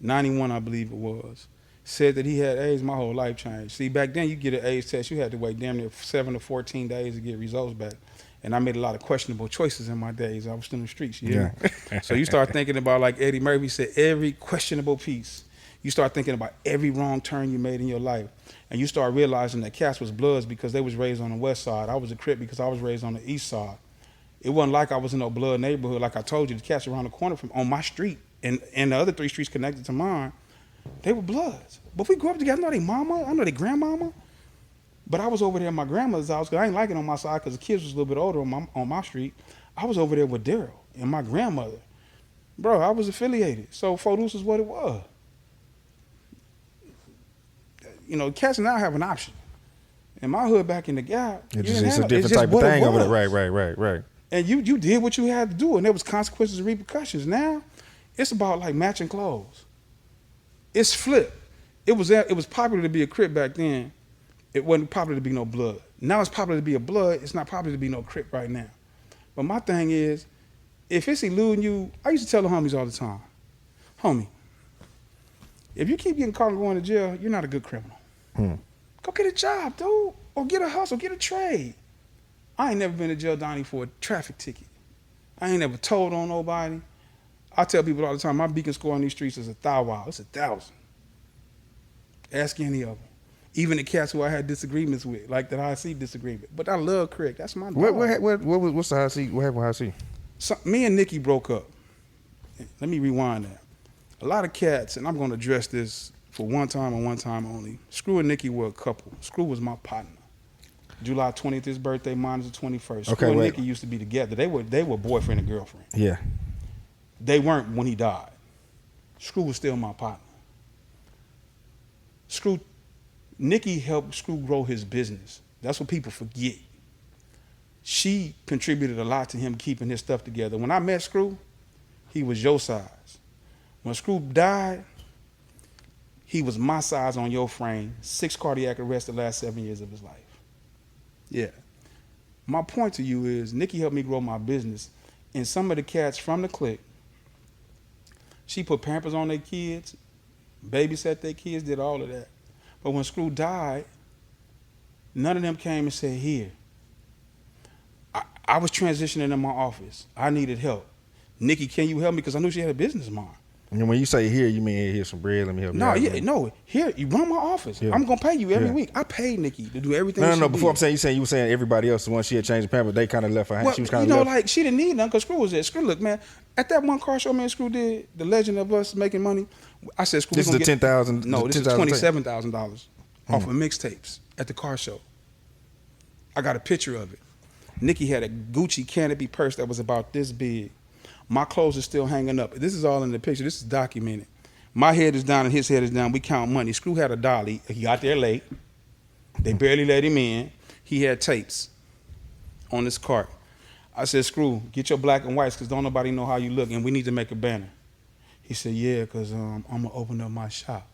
91 I believe it was, said that he had AIDS, my whole life changed. See, back then you get an AIDS test, you had to wait damn near 7 to 14 days to get results back. And I made a lot of questionable choices in my days. I was still in the streets, So you start thinking about, like Eddie Murphy said, every questionable piece. You start thinking about every wrong turn you made in your life. And you start realizing that cats was Bloods because they was raised on the west side. I was a Crip because I was raised on the east side. It wasn't like I was in no blood neighborhood. Like I told you, the cats around the corner from on my street and the other 3 streets connected to mine, they were Bloods. But we grew up together. I know their mama, I know their grandmama. But I was over there at my grandmother's house because I ain't like it on my side because the kids was a little bit older on my street. I was over there with Daryl and my grandmother. Bro, I was affiliated. So Fodos is what it was. You know, cats now have an option. In my hood back in the Gap, it's a different type of thing over there. Right. And you did what you had to do, and there was consequences and repercussions. Now, it's about like matching clothes. It's flipped. It was popular to be a Crip back then. It wasn't popular to be no Blood. Now it's popular to be a Blood. It's not popular to be no Crip right now. But my thing is, if it's eluding you, I used to tell the homies all the time, homie, if you keep getting caught and going to jail, you're not a good criminal. Go get a job, dude, or get a hustle, get a trade. I ain't never been to jail, Donnie, for a traffic ticket. I ain't never told on nobody. I tell people all the time, my beacon score on these streets is 1,000. It's 1,000. Ask any of them. Even the cats who I had disagreements with, like that High C disagreement. But I love Craig. That's my dog. What's the High C? What happened with High C? So, me and Nikki broke up. Let me rewind that. A lot of cats, and I'm going to address this for one time and one time only. Screw and Nikki were a couple. Screw was my partner. July 20th, his birthday, mine is the 21st. Screw and Nikki used to be together. They were boyfriend and girlfriend. Yeah. They weren't when he died. Screw was still my partner. Nikki helped Screw grow his business. That's what people forget. She contributed a lot to him keeping his stuff together. When I met Screw, he was your size. When Screw died, he was my size on your frame. 6 cardiac arrests the last 7 years of his life. Yeah. My point to you is, Nikki helped me grow my business. And some of the cats from the clique, she put Pampers on their kids, babysat their kids, did all of that. But when Screw died, none of them came and said, here. I was transitioning in my office. I needed help. Nikki, can you help me? Because I knew she had a business mind. And when you say here, you mean here's some bread, let me help you. Here, you run my office. Yeah. I'm going to pay you every week. I paid Nikki to do everything No, before I'm saying, you were saying everybody else, the one she had changed the pamper, they kind of left her hand. Well, she was kind of left. Like, she didn't need nothing because Screw was there. Screw, look, man, at that one car show me and Screw did, The Legend of Us Making Money, I said, Screw, this is the $10,000. No, this is $27,000 off of mixtapes at the car show. I got a picture of it. Nikki had a Gucci canopy purse that was about this big. My clothes are still hanging up. This is all in the picture. This is documented. My head is down and his head is down. We count money. Screw had a dolly. He got there late. They barely let him in. He had tapes on his cart. I said, Screw, get your black and whites because don't nobody know how you look and we need to make a banner. He said, yeah, because I'm going to open up my shop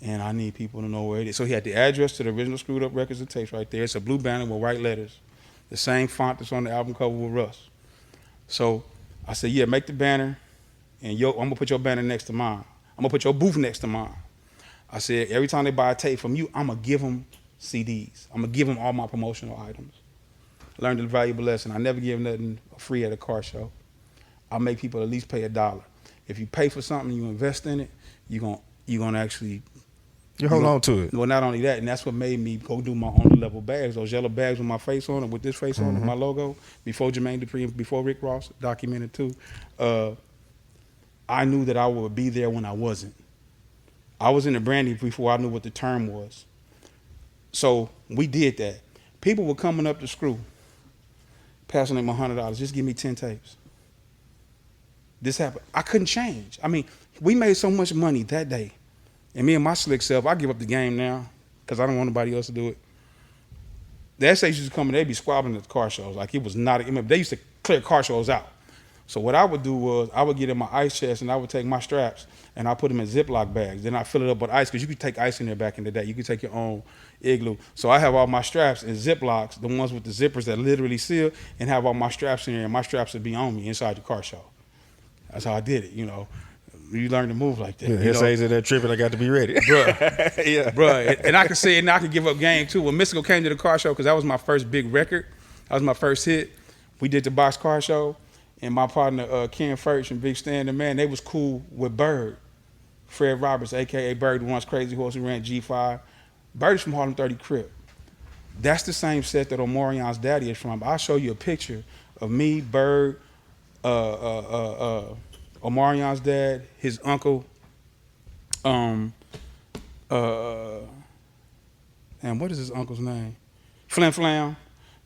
and I need people to know where it is. So he had the address to the original Screwed Up Records and Tapes right there. It's a blue banner with white letters, the same font that's on the album cover with Russ. So I said, yeah, make the banner and I'm going to put your banner next to mine. I'm going to put your booth next to mine. I said, every time they buy a tape from you, I'm going to give them CDs. I'm going to give them all my promotional items. Learned a valuable lesson. I never give nothing free at a car show. I make people at least pay $1. If you pay for something, you invest in it, you're gonna actually... You hold on to it. Well, not only that, and that's what made me go do my own level bags, those yellow bags with my face on it, with this face on it, my logo, before Jermaine Dupri, before Rick Ross, documented too. I knew that I would be there when I wasn't. I was in the branding before I knew what the term was. So we did that. People were coming up to Screw, passing them $100, just give me 10 tapes. This happened. I couldn't change. I mean, we made so much money that day. And me and my slick self, I give up the game now because I don't want nobody else to do it. The essays used to come and they'd be squabbling at the car shows. Like it was not, they used to clear car shows out. So what I would do was I would get in my ice chest and I would take my straps and I put them in Ziploc bags. Then I fill it up with ice because you could take ice in there back in the day. You could take your own igloo. So I have all my straps in Ziplocs, the ones with the zippers that literally seal, and have all my straps in there and my straps would be on me inside the car show. That's how I did it, you know. You learn to move like that. Yeah, essays at that trip and I got to be ready. Bruh. Yeah. Bruh. And I can say it and I can give up game too. When Mystikal came to the car show, because that was my first big record, that was my first hit, We did the boxcar show, and my partner Ken Furch and Big Stan, man, they was cool with Bird. Fred Roberts, a.k.a. Bird, the once crazy horse who ran G5. Bird is from Harlem 30 Crip. That's the same set that Omarion's daddy is from. I'll show you a picture of me, Bird, Omarion's dad, his uncle, and what is his uncle's name? Flim Flam,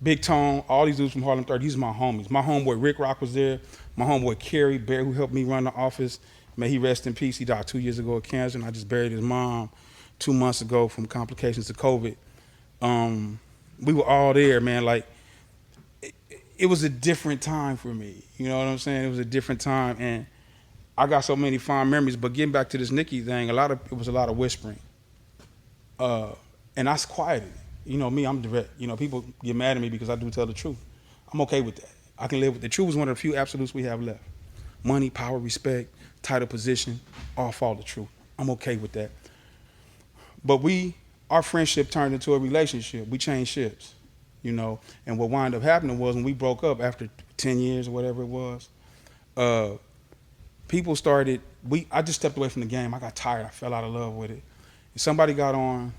Big Tone, all these dudes from Harlem 30. These are my homies. My homeboy Rick Rock was there. My homeboy Kerry Bear, who helped me run the office. May he rest in peace. He died 2 years ago of cancer, and I just buried his mom 2 months ago from complications of COVID. We were all there, man. Like, it was a different time for me. You know what I'm saying? It was a different time, and I got so many fond memories. But getting back to this Nicki thing, it was a lot of whispering, and I quieted it. You know me, I'm direct. You know, people get mad at me because I do tell the truth. I'm okay with that. I can live with the truth. Is one of the few absolutes we have left. Money, power, respect, title, position, all fall the truth. I'm okay with that. But our friendship turned into a relationship. We changed ships, you know. And what wound up happening was when we broke up after 10 years or whatever it was, people started, I just stepped away from the game. I got tired. I fell out of love with it. And somebody got on,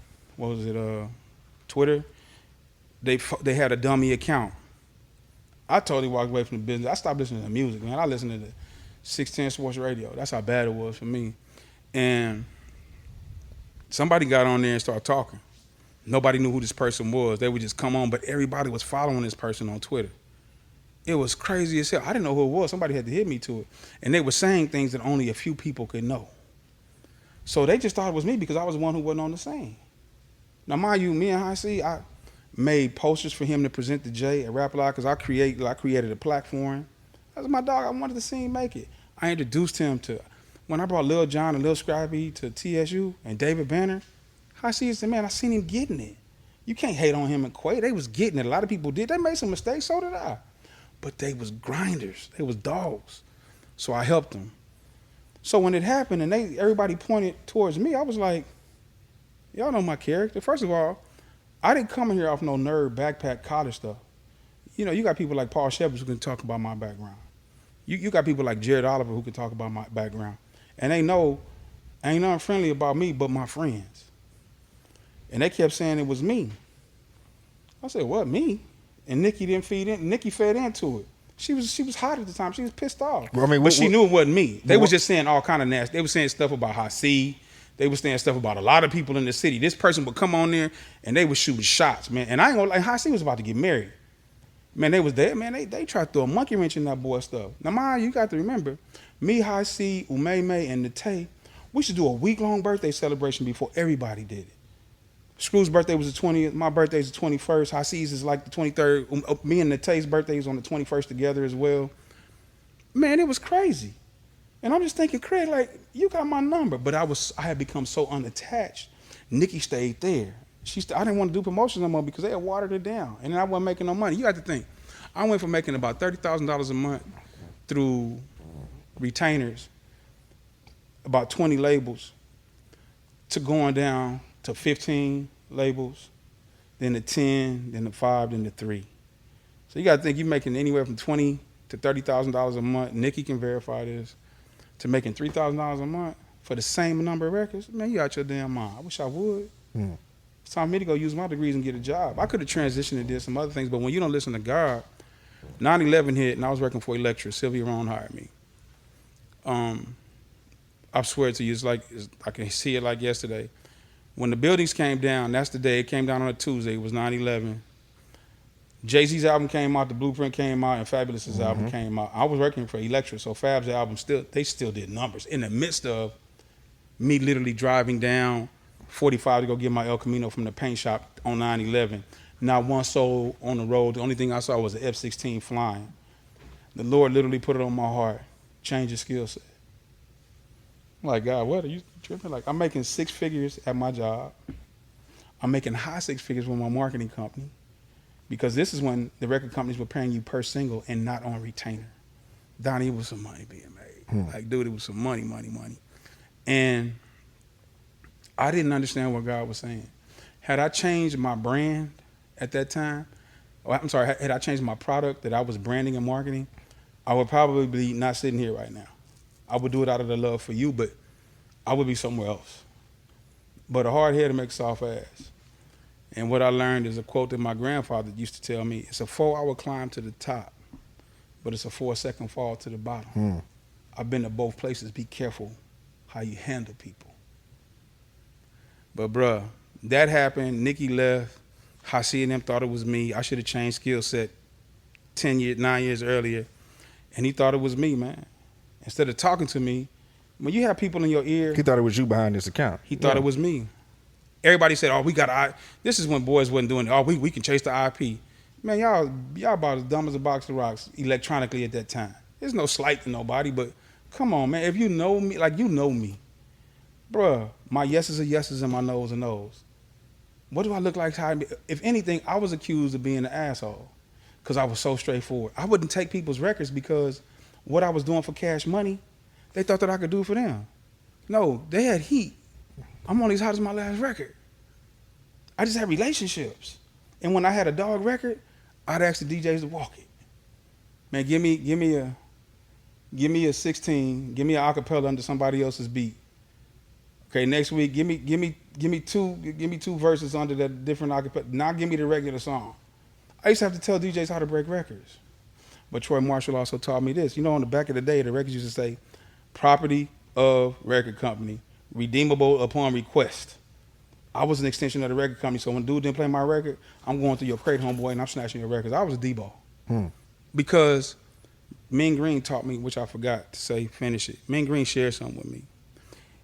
Twitter. They had a dummy account. I totally walked away from the business. I stopped listening to music, man. I listened to the 610 Sports Radio. That's how bad it was for me. And somebody got on there and started talking. Nobody knew who this person was. They would just come on, but everybody was following this person on Twitter. It was crazy as hell. I didn't know who it was. Somebody had to hit me to it. And they were saying things that only a few people could know. So they just thought it was me because I was the one who wasn't on the scene. Now, mind you, me and High C, I made posters for him to present to Jay at Rap Live because I created a plaque for him. That was my dog. I wanted to see him make it. I introduced him to, when I brought Lil Jon and Lil Scrappy to TSU and David Banner, High C said, man, I seen him getting it. You can't hate on him and Quay. They was getting it. A lot of people did. They made some mistakes, so did I. But they was grinders. They was dogs. So I helped them. So when it happened and everybody pointed towards me, I was like, y'all know my character. First of all, I didn't come in here off no nerd backpack college stuff. You know, you got people like Paul Shepard who can talk about my background. You got people like Jared Oliver who can talk about my background. And ain't nothing friendly about me but my friends. And they kept saying it was me. I said, what, me? And Nicki didn't feed in. Nicki fed into it. She was hot at the time. She was pissed off. Well, I mean, but she knew it wasn't me. They was just saying all kind of nasty. They were saying stuff about High C. They were saying stuff about a lot of people in the city. This person would come on there and they was shooting shots, man. And I ain't gonna lie, High C was about to get married. Man, they was there, man. They tried to throw a monkey wrench in that boy stuff. Now, mind you got to remember, me, High C, Umeme, and Nate, we should do a week-long birthday celebration before everybody did it. Screw's birthday was the 20th. My birthday's the 21st. High C's is like the 23rd. Me and Nate's birthday is on the 21st together as well. Man, it was crazy. And I'm just thinking, Craig, like, you got my number. But I had become so unattached. Nicki stayed there. I didn't want to do promotions no more because they had watered it down. And then I wasn't making no money. You got to think. I went from making about $30,000 a month through retainers, about 20 labels, to going down to 15 labels, then to 10, then to 5, then to 3. So you got to think you're making anywhere from $20,000 to $30,000 a month. Nicki can verify this. To making $3,000 a month for the same number of records, man, you out your damn mind. I wish I would. It's time for me to go use my degrees and get a job. I could have transitioned and did some other things, but when you don't listen to God, 9/11 hit and I was working for Electra. Sylvia Rohn hired me. I swear to you, I can see it like yesterday. When the buildings came down, that's the day. It came down on a Tuesday. It was 9/11. Jay-Z's album came out, The Blueprint came out, and Fabulous's album came out. I was working for Electra, so Fab's album they still did numbers. In the midst of me literally driving down 45 to go get my El Camino from the paint shop on 9/11. Not one soul on the road. The only thing I saw was an F-16 flying. The Lord literally put it on my heart. Change your skill set. I'm like, God, what are you tripping? Like, I'm making 6 figures at my job. I'm making high 6 figures with my marketing company. Because this is when the record companies were paying you per single and not on retainer. Donnie, it was some money being made. Like, dude, it was some money. And I didn't understand what God was saying. Had I changed my brand at that time, I'm sorry, had I changed my product that I was branding and marketing, I would probably be not sitting here right now. I would do it out of the love for you, but I would be somewhere else. But a hard head makes a soft ass. And what I learned is a quote that my grandfather used to tell me: it's a 4-hour climb to the top, but it's a 4-second fall to the bottom. I've been to both places. Be careful how you handle people. But bruh, that happened. Nikki left. Hassie and them thought it was me. I should have changed skill set 9 years earlier. And he thought it was me, man. Instead of talking to me, when you have people in your ear. He thought it was you behind this account. He thought it was me. Everybody said, oh, we got to, this is when boys wasn't doing it. Oh, we can chase the IP. Man, y'all about as dumb as a box of rocks electronically at that time. There's no slight to nobody, but come on, man. If you know me, like you know me. Bruh, my yeses are yeses and my no's are no's. What do I look like? If anything, I was accused of being an asshole because I was so straightforward. I wouldn't take people's records because what I was doing for cash money, they thought that I could do for them. No, they had heat. I'm only as hot as my last record. I just had relationships. And when I had a dog record, I'd ask the DJs to walk it. Man, give me a 16, give me an acapella under somebody else's beat. Okay, next week, give me two verses under that different acapella. Now give me the regular song. I used to have to tell DJs how to break records. But Troy Marshall also taught me this. You know, on the back of the day, the records used to say, property of record company, redeemable upon request. I was an extension of the record company, so when dude didn't play my record, I'm going through your crate, homeboy, and I'm snatching your records. I was a D-ball. Because Mean Green taught me, which I forgot to say, finish it. Mean Green shared something with me.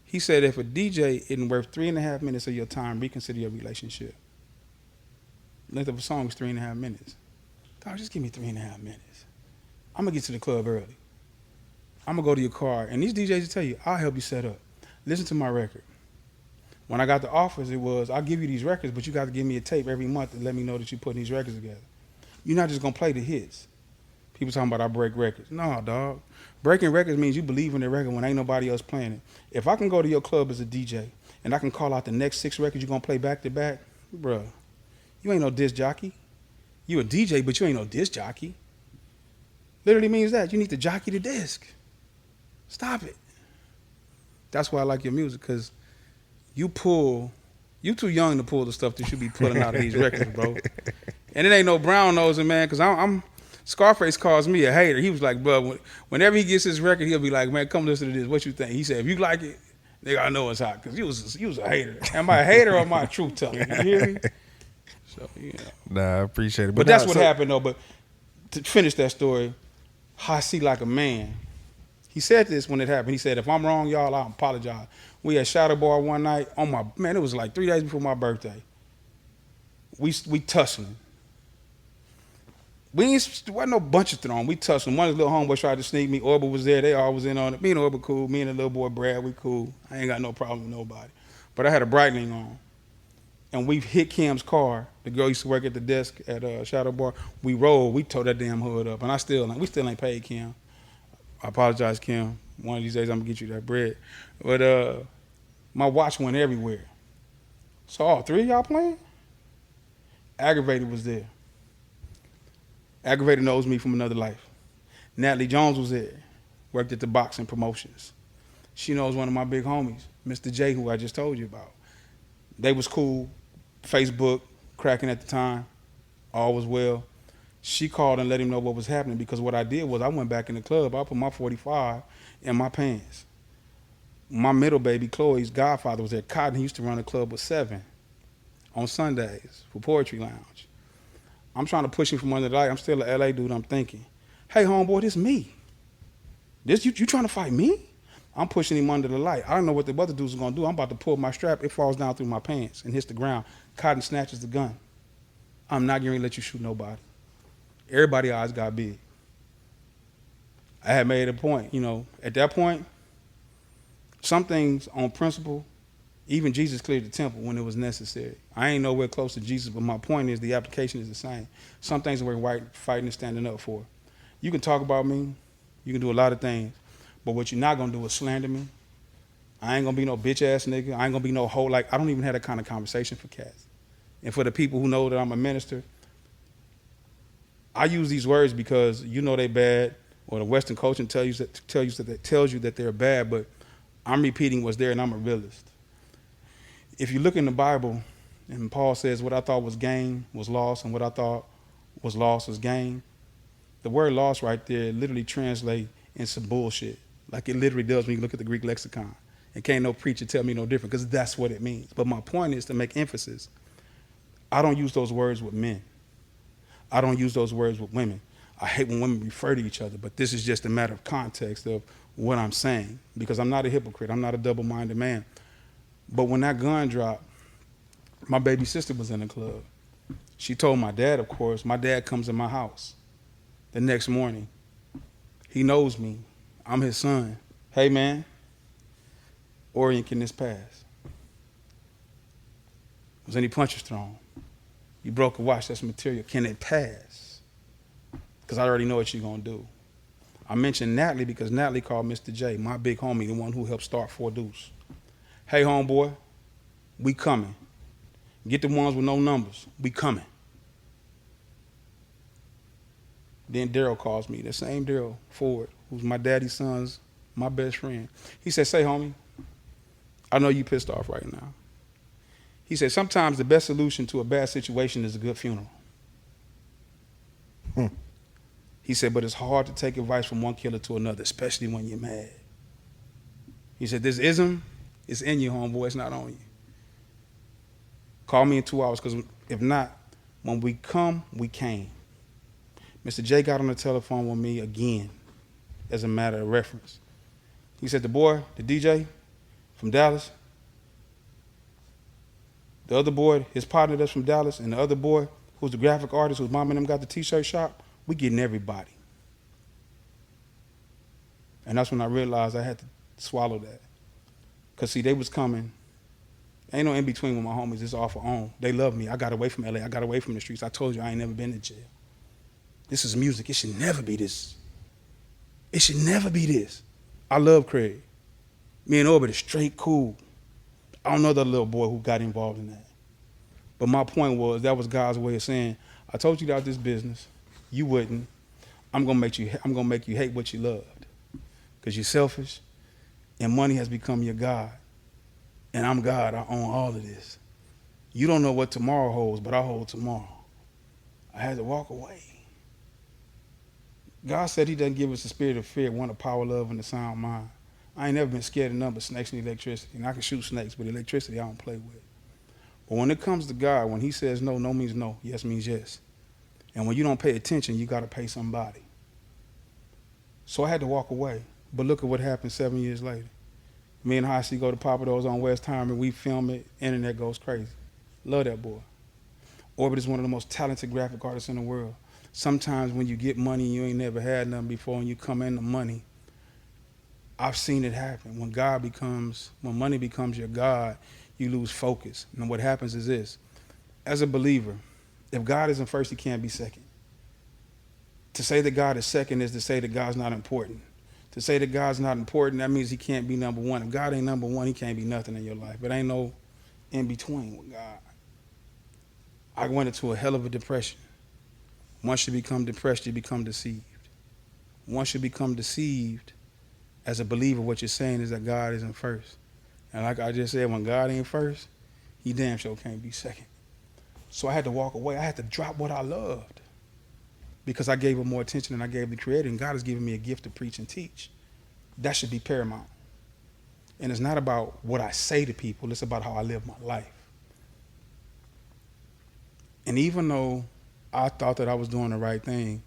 He said, if a DJ isn't worth 3.5 minutes of your time, reconsider your relationship. Length of a song is 3.5 minutes. Dog, just give me 3.5 minutes. I'm going to get to the club early. I'm going to go to your car. And these DJs will tell you, I'll help you set up. Listen to my record. When I got the offers, it was, I'll give you these records, but you got to give me a tape every month and let me know that you're putting these records together. You're not just going to play the hits. People talking about I break records. No, dog. Breaking records means you believe in the record when ain't nobody else playing it. If I can go to your club as a DJ and I can call out the next 6 records you're going to play back to back, bruh, you ain't no disc jockey. You a DJ, but you ain't no disc jockey. Literally means that. You need to jockey the disc. Stop it. That's why I like your music, because you too young to pull the stuff that you be pulling out of these records, bro. And it ain't no brown nosing, man, because Scarface calls me a hater. He was like, bro, whenever he gets his record, he'll be like, man, come listen to this. What you think? He said, if you like it, nigga, I know it's hot, because you was a hater. Am I a hater or am I a truth teller? You hear me? So, you know. Nah, I appreciate it. But that's what happened, though. But to finish that story, Hassie like a man. He said this when it happened. He said, if I'm wrong, y'all, I apologize. We had Shadow Bar one night it was like 3 days before my birthday. We tussling. Wasn't no bunch of throwing. We tussling. One of the little homeboys tried to sneak me. Orba was there. They all was in on it. Me and Orba cool. Me and the little boy Brad, we cool. I ain't got no problem with nobody. But I had a brightening on. And we hit Kim's car. The girl used to work at the desk at Shadow Bar. We rolled. We tore that damn hood up. And we still ain't paid Kim. I apologize, Kim. One of these days I'm gonna get you that bread. But my watch went everywhere. So all 3 of y'all playing? Aggravated was there. Aggravated knows me from another life. Natalie Jones was there. Worked at the boxing promotions. She knows one of my big homies, Mr. J, who I just told you about. They was cool. Facebook, cracking at the time. All was well. She called and let him know what was happening, because what I did was I went back in the club. I put my 45 in my pants. My middle baby, Chloe's godfather, was there. Cotton, he used to run a club with 7 on Sundays for Poetry Lounge. I'm trying to push him from under the light. I'm still an LA dude. I'm thinking, hey, homeboy, this me. You trying to fight me? I'm pushing him under the light. I don't know what the other dudes are going to do. I'm about to pull my strap. It falls down through my pants and hits the ground. Cotton snatches the gun. I'm not going to let you shoot nobody. Everybody's eyes got big. I had made a point, at that point, some things on principle, even Jesus cleared the temple when it was necessary. I ain't nowhere close to Jesus, but my point is the application is the same. Some things are worth fighting and standing up for. You can talk about me. You can do a lot of things. But what you're not going to do is slander me. I ain't going to be no bitch-ass nigga. I ain't going to be no hoe. I don't even have that kind of conversation for cats. And for the people who know that I'm a minister, I use these words because you know they bad, or the Western culture tells you that they're bad, but I'm repeating what's there, and I'm a realist. If you look in the Bible, and Paul says, what I thought was gain was loss, and what I thought was loss was gain, the word loss right there literally translates into bullshit. Like it literally does when you look at the Greek lexicon. And can't no preacher tell me no different, because that's what it means. But my point is to make emphasis. I don't use those words with men. I don't use those words with women. I hate when women refer to each other, but this is just a matter of context of what I'm saying, because I'm not a hypocrite. I'm not a double-minded man. But when that gun dropped, my baby sister was in the club. She told my dad, of course. My dad comes in my house the next morning. He knows me. I'm his son. Hey, man, Orient, can this pass? Was any punches thrown? You broke a watch, that's material. Can it pass? Because I already know what you're going to do. I mentioned Natalie because Natalie called Mr. J, my big homie, the one who helped start 4 Deuce. Hey, homeboy, we coming. Get the ones with no numbers. We coming. Then Daryl calls me, the same Daryl Ford, who's my daddy's son's, my best friend. He said, say, homie, I know you pissed off right now. He said, sometimes the best solution to a bad situation is a good funeral. He said, but it's hard to take advice from one killer to another, especially when you're mad. He said, this ism, it's in you, homeboy, it's not on you. Call me in 2 hours, because if not, when we come, we came. Mr. J got on the telephone with me again as a matter of reference. He said, the boy, the DJ from Dallas, the other boy, his partner that's from Dallas, and the other boy who's the graphic artist whose mom and them got the t-shirt shop, we getting everybody. And that's when I realized I had to swallow that. Because, see, they was coming. Ain't no in-between with my homies. It's all for own. They love me. I got away from LA. I got away from the streets. I told you I ain't never been to jail. This is music. It should never be this. It should never be this. I love Craig. Me and Orbit is straight cool. I don't know that little boy who got involved in that. But my point was, that was God's way of saying, I told you about this business. You wouldn't. I'm gonna make you hate what you loved. Because you're selfish, and money has become your God. And I'm God. I own all of this. You don't know what tomorrow holds, but I hold tomorrow. I had to walk away. God said he doesn't give us a spirit of fear, one of power, love, and a sound mind. I ain't never been scared of nothing but snakes and electricity. And I can shoot snakes, but electricity I don't play with. But when it comes to God, when he says no, no means no, yes means yes. And when you don't pay attention, you got to pay somebody. So I had to walk away. But look at what happened 7 years later. Me and Hossie go to Papa Do's on West Harmon. We film it. Internet goes crazy. Love that boy. Orbit is one of the most talented graphic artists in the world. Sometimes when you get money, you ain't never had nothing before, and you come into money. I've seen it happen. When money becomes your God, you lose focus. And what happens is this. As a believer, if God isn't first, he can't be second. To say that God is second is to say that God's not important. To say that God's not important, that means he can't be number one. If God ain't number one, he can't be nothing in your life. But ain't no in between with God. I went into a hell of a depression. Once you become depressed, you become deceived. Once you become deceived, as a believer, what you're saying is that God isn't first. And like I just said, when God ain't first, he damn sure can't be second. So I had to walk away. I had to drop what I loved because I gave him more attention than I gave the Creator. And God has given me a gift to preach and teach. That should be paramount. And it's not about what I say to people. It's about how I live my life. And even though I thought that I was doing the right thing,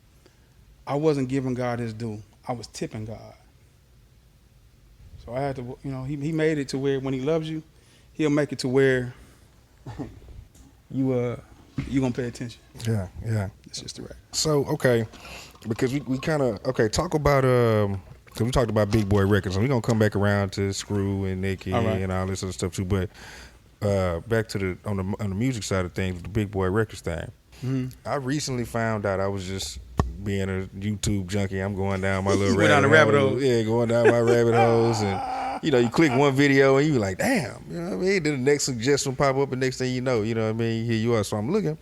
I wasn't giving God his due. I was tipping God. So I had to, he made it to where when he loves you, he'll make it to where you gonna pay attention. Yeah. It's just the right. So, okay, because we kind of, talk about, because we talked about Big Boy Records, and we're going to come back around to Screw and Nicky and all this other stuff too, but back to on the music side of things, the Big Boy Records thing. Mm-hmm. I recently found out I was just being a YouTube junkie. I'm going down my little rabbit hole. Yeah, going down my rabbit holes. And, you click one video and you like, damn, you know what I mean? Then the next suggestion pop up and next thing you know what I mean? Here you are. So I'm looking.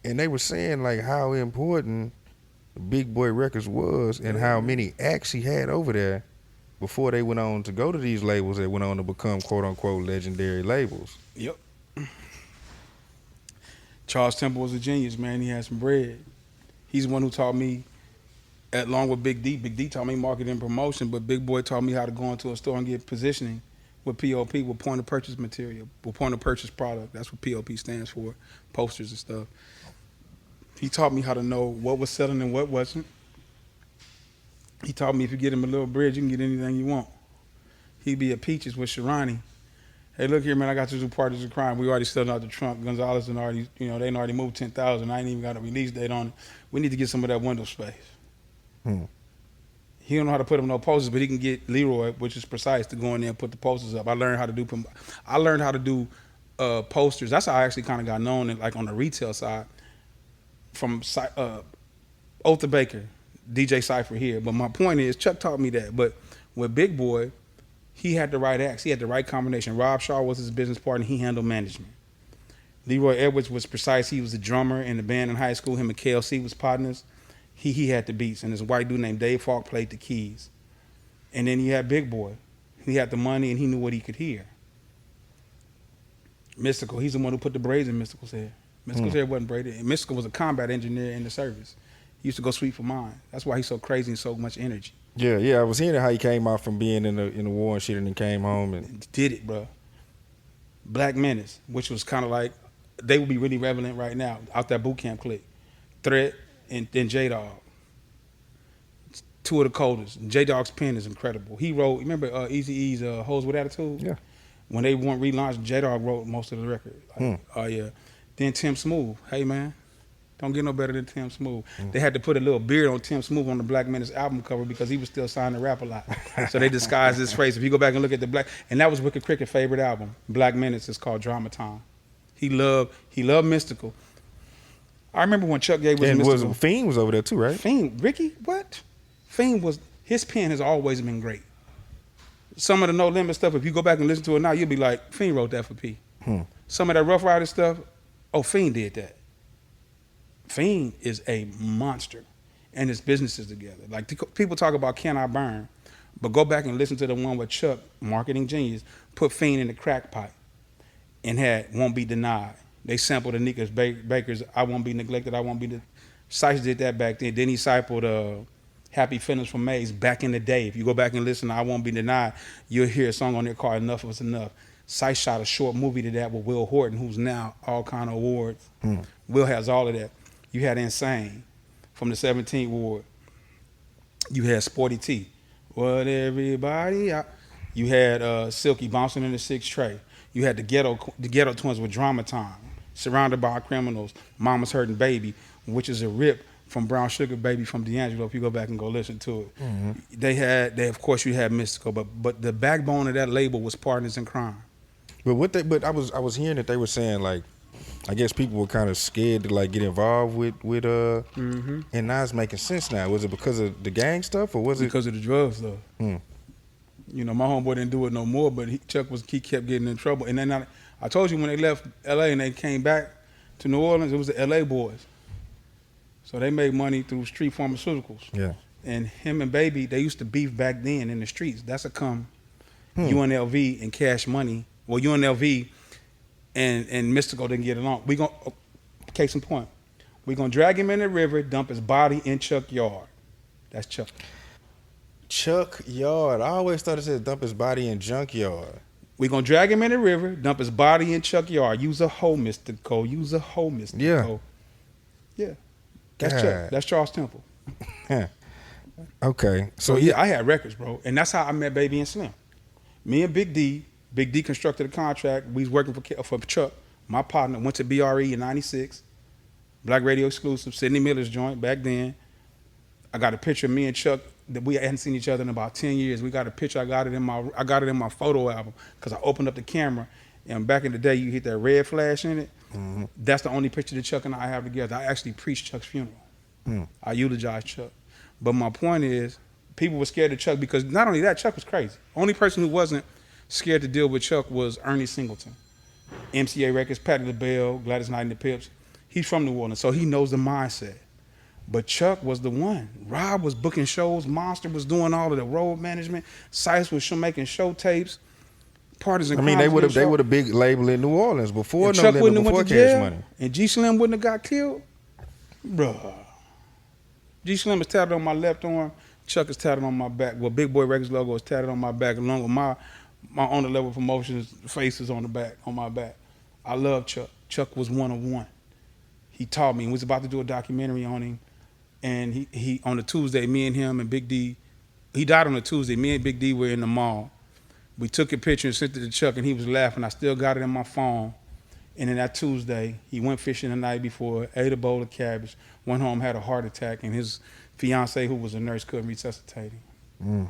And they were saying like how important Big Boy Records was and how many acts he had over there before they went on to go to these labels that went on to become quote unquote legendary labels. Yep. Charles Temple was a genius, man. He had some bread. He's the one who taught me, along with Big D. Big D taught me marketing and promotion, but Big Boy taught me how to go into a store and get positioning with POP, with point of purchase material, with point of purchase product. That's what POP stands for, posters and stuff. He taught me how to know what was selling and what wasn't. He taught me if you get him a little bread, you can get anything you want. He'd be at Peaches with Sharani. Hey, look here, man, I got to do Partners of Crime. We already selling out the trunk. Gonzalez and already, they already moved 10,000. I ain't even got a release date on it. We need to get some of that window space. He don't know how to put up no posters, but he can get Leroy, which is precise, to go in there and put the posters up. I learned how to do posters. That's how I actually kind of got known, like on the retail side, from Otha Baker, DJ Cypher here. But my point is, Chuck taught me that. But with Big Boy, he had the right acts. He had the right combination. Rob Shaw was his business partner. He handled management. Leroy Edwards was precise. He was a drummer in the band in high school. Him and KLC was partners. He had the beats. And this white dude named Dave Falk played the keys. And then you had Big Boy. He had the money and he knew what he could hear. Mystikal, he's the one who put the braids in Mystikal's hair. Mystikal's hair wasn't braided. And Mystikal was a combat engineer in the service. He used to go sweep for mine. That's why he's so crazy and so much energy. Yeah. I was hearing how he came out from being in the war and shit, and then came home and did it, bro. Black Menace, which was kind of like, they would be really relevant right now out that boot camp clique. Threat and then J-Dog. Two of the coldest. J-Dog's pen is incredible. He wrote, remember Eazy-E's Hoes with Attitude? Yeah. When they weren't relaunched, J-Dog wrote most of the record. Oh, yeah. Then Tim Smooth. Hey, man. Don't get no better than Tim Smooth. They had to put a little beard on Tim Smooth on the Black Menace album cover because he was still signed to rap a lot. So they disguised his face. If you go back and look at the Black, and that was Wicked Cricket's favorite album, Black Menace. It's called Drama Time. He loved Mystikal. I remember when Chuck gave us Mystikal. Fiend was over there too, right? Fiend, Ricky, what? Fiend was, his pen has always been great. Some of the No Limit stuff, if you go back and listen to it now, you'll be like, Fiend wrote that for P. Some of that Rough Rider stuff, Fiend did that. Fiend is a monster, and his businesses together. Like people talk about Can I Burn, but go back and listen to the one with Chuck, marketing genius, put Fiend in the crack pipe, and had Won't Be Denied. They sampled Anika's Baker's I Won't Be Neglected, I Won't Be. Sykes did that back then. Then he sampled Happy Feelings from Maze back in the day. If you go back and listen to I Won't Be Denied, you'll hear a song on there called Enough Was Enough. Sykes shot a short movie to that with Will Horton, who's now all kind of awards. Will has all of that. You had Insane from the 17th Ward. You had Sporty T. What everybody? You had Silky bouncing in the 6 tray. You had the Ghetto Twins with Drama Time. Surrounded by Criminals. Mama's Hurting Baby, which is a rip from Brown Sugar Baby from D'Angelo. If you go back and go listen to it, of course you had Mystikal, but the backbone of that label was Partners in Crime. But I was hearing that they were saying, like, I guess people were kind of scared to like get involved with and now it's making sense now. Was it because of the gang stuff or was it because of the drugs stuff? My homeboy didn't do it no more, but he kept getting in trouble. And then I told you when they left LA and they came back to New Orleans, it was the LA boys. So they made money through street pharmaceuticals. Yeah. And him and Baby, they used to beef back then in the streets. That's a UNLV and Cash Money. Well, UNLV and Mystikal didn't get along. Case in point, we're going to drag him in the river, dump his body in Chuck Yard. That's Chuck. Chuck Yard. I always thought it said dump his body in Junkyard. We're going to drag him in the river, dump his body in Chuck Yard. Use a hoe, Mystikal. Use a hoe, Mystikal. Yeah. That's Chuck. That's Charles Temple. Okay. So I had records, bro. And that's how I met Baby and Slim. Me and Big D constructed a contract. We was working for Chuck. My partner went to BRE in '96. Black Radio exclusive, Sidney Miller's joint back then. I got a picture of me and Chuck that we hadn't seen each other in about 10 years. We got a picture. I got it in my photo album because I opened up the camera. And back in the day, you hit that red flash in it. That's the only picture that Chuck and I have together. I actually preached Chuck's funeral. I eulogized Chuck. But my point is, people were scared of Chuck because not only that, Chuck was crazy. Only person who wasn't scared to deal with Chuck was Ernie Singleton. MCA Records, Patti LaBelle, Gladys Knight and the Pips. He's from New Orleans, so he knows the mindset. But Chuck was the one. Rob was booking shows. Monster was doing all of the road management. Sice was making show tapes. Parties and I mean, they would have big label in New Orleans before Chuck No wouldn't Limit, have before went to Cash jail, Money. and G Slim wouldn't have got killed, bruh. G Slim is tatted on my left arm. Chuck is tatted on my back. Well, Big Boy Records logo is tatted on my back, along with my On the Level Promotions faces on the back, on my back. I love Chuck. Chuck was one of one. He taught me. We was about to do a documentary on him, and he on a Tuesday, me and him and Big D. He died on a Tuesday. Me and Big D were in the mall. We took a picture and sent it to Chuck, and he was laughing. I still got it in my phone. And then that Tuesday, he went fishing the night before, ate a bowl of cabbage, went home, had a heart attack, and his fiance, who was a nurse, couldn't resuscitate him.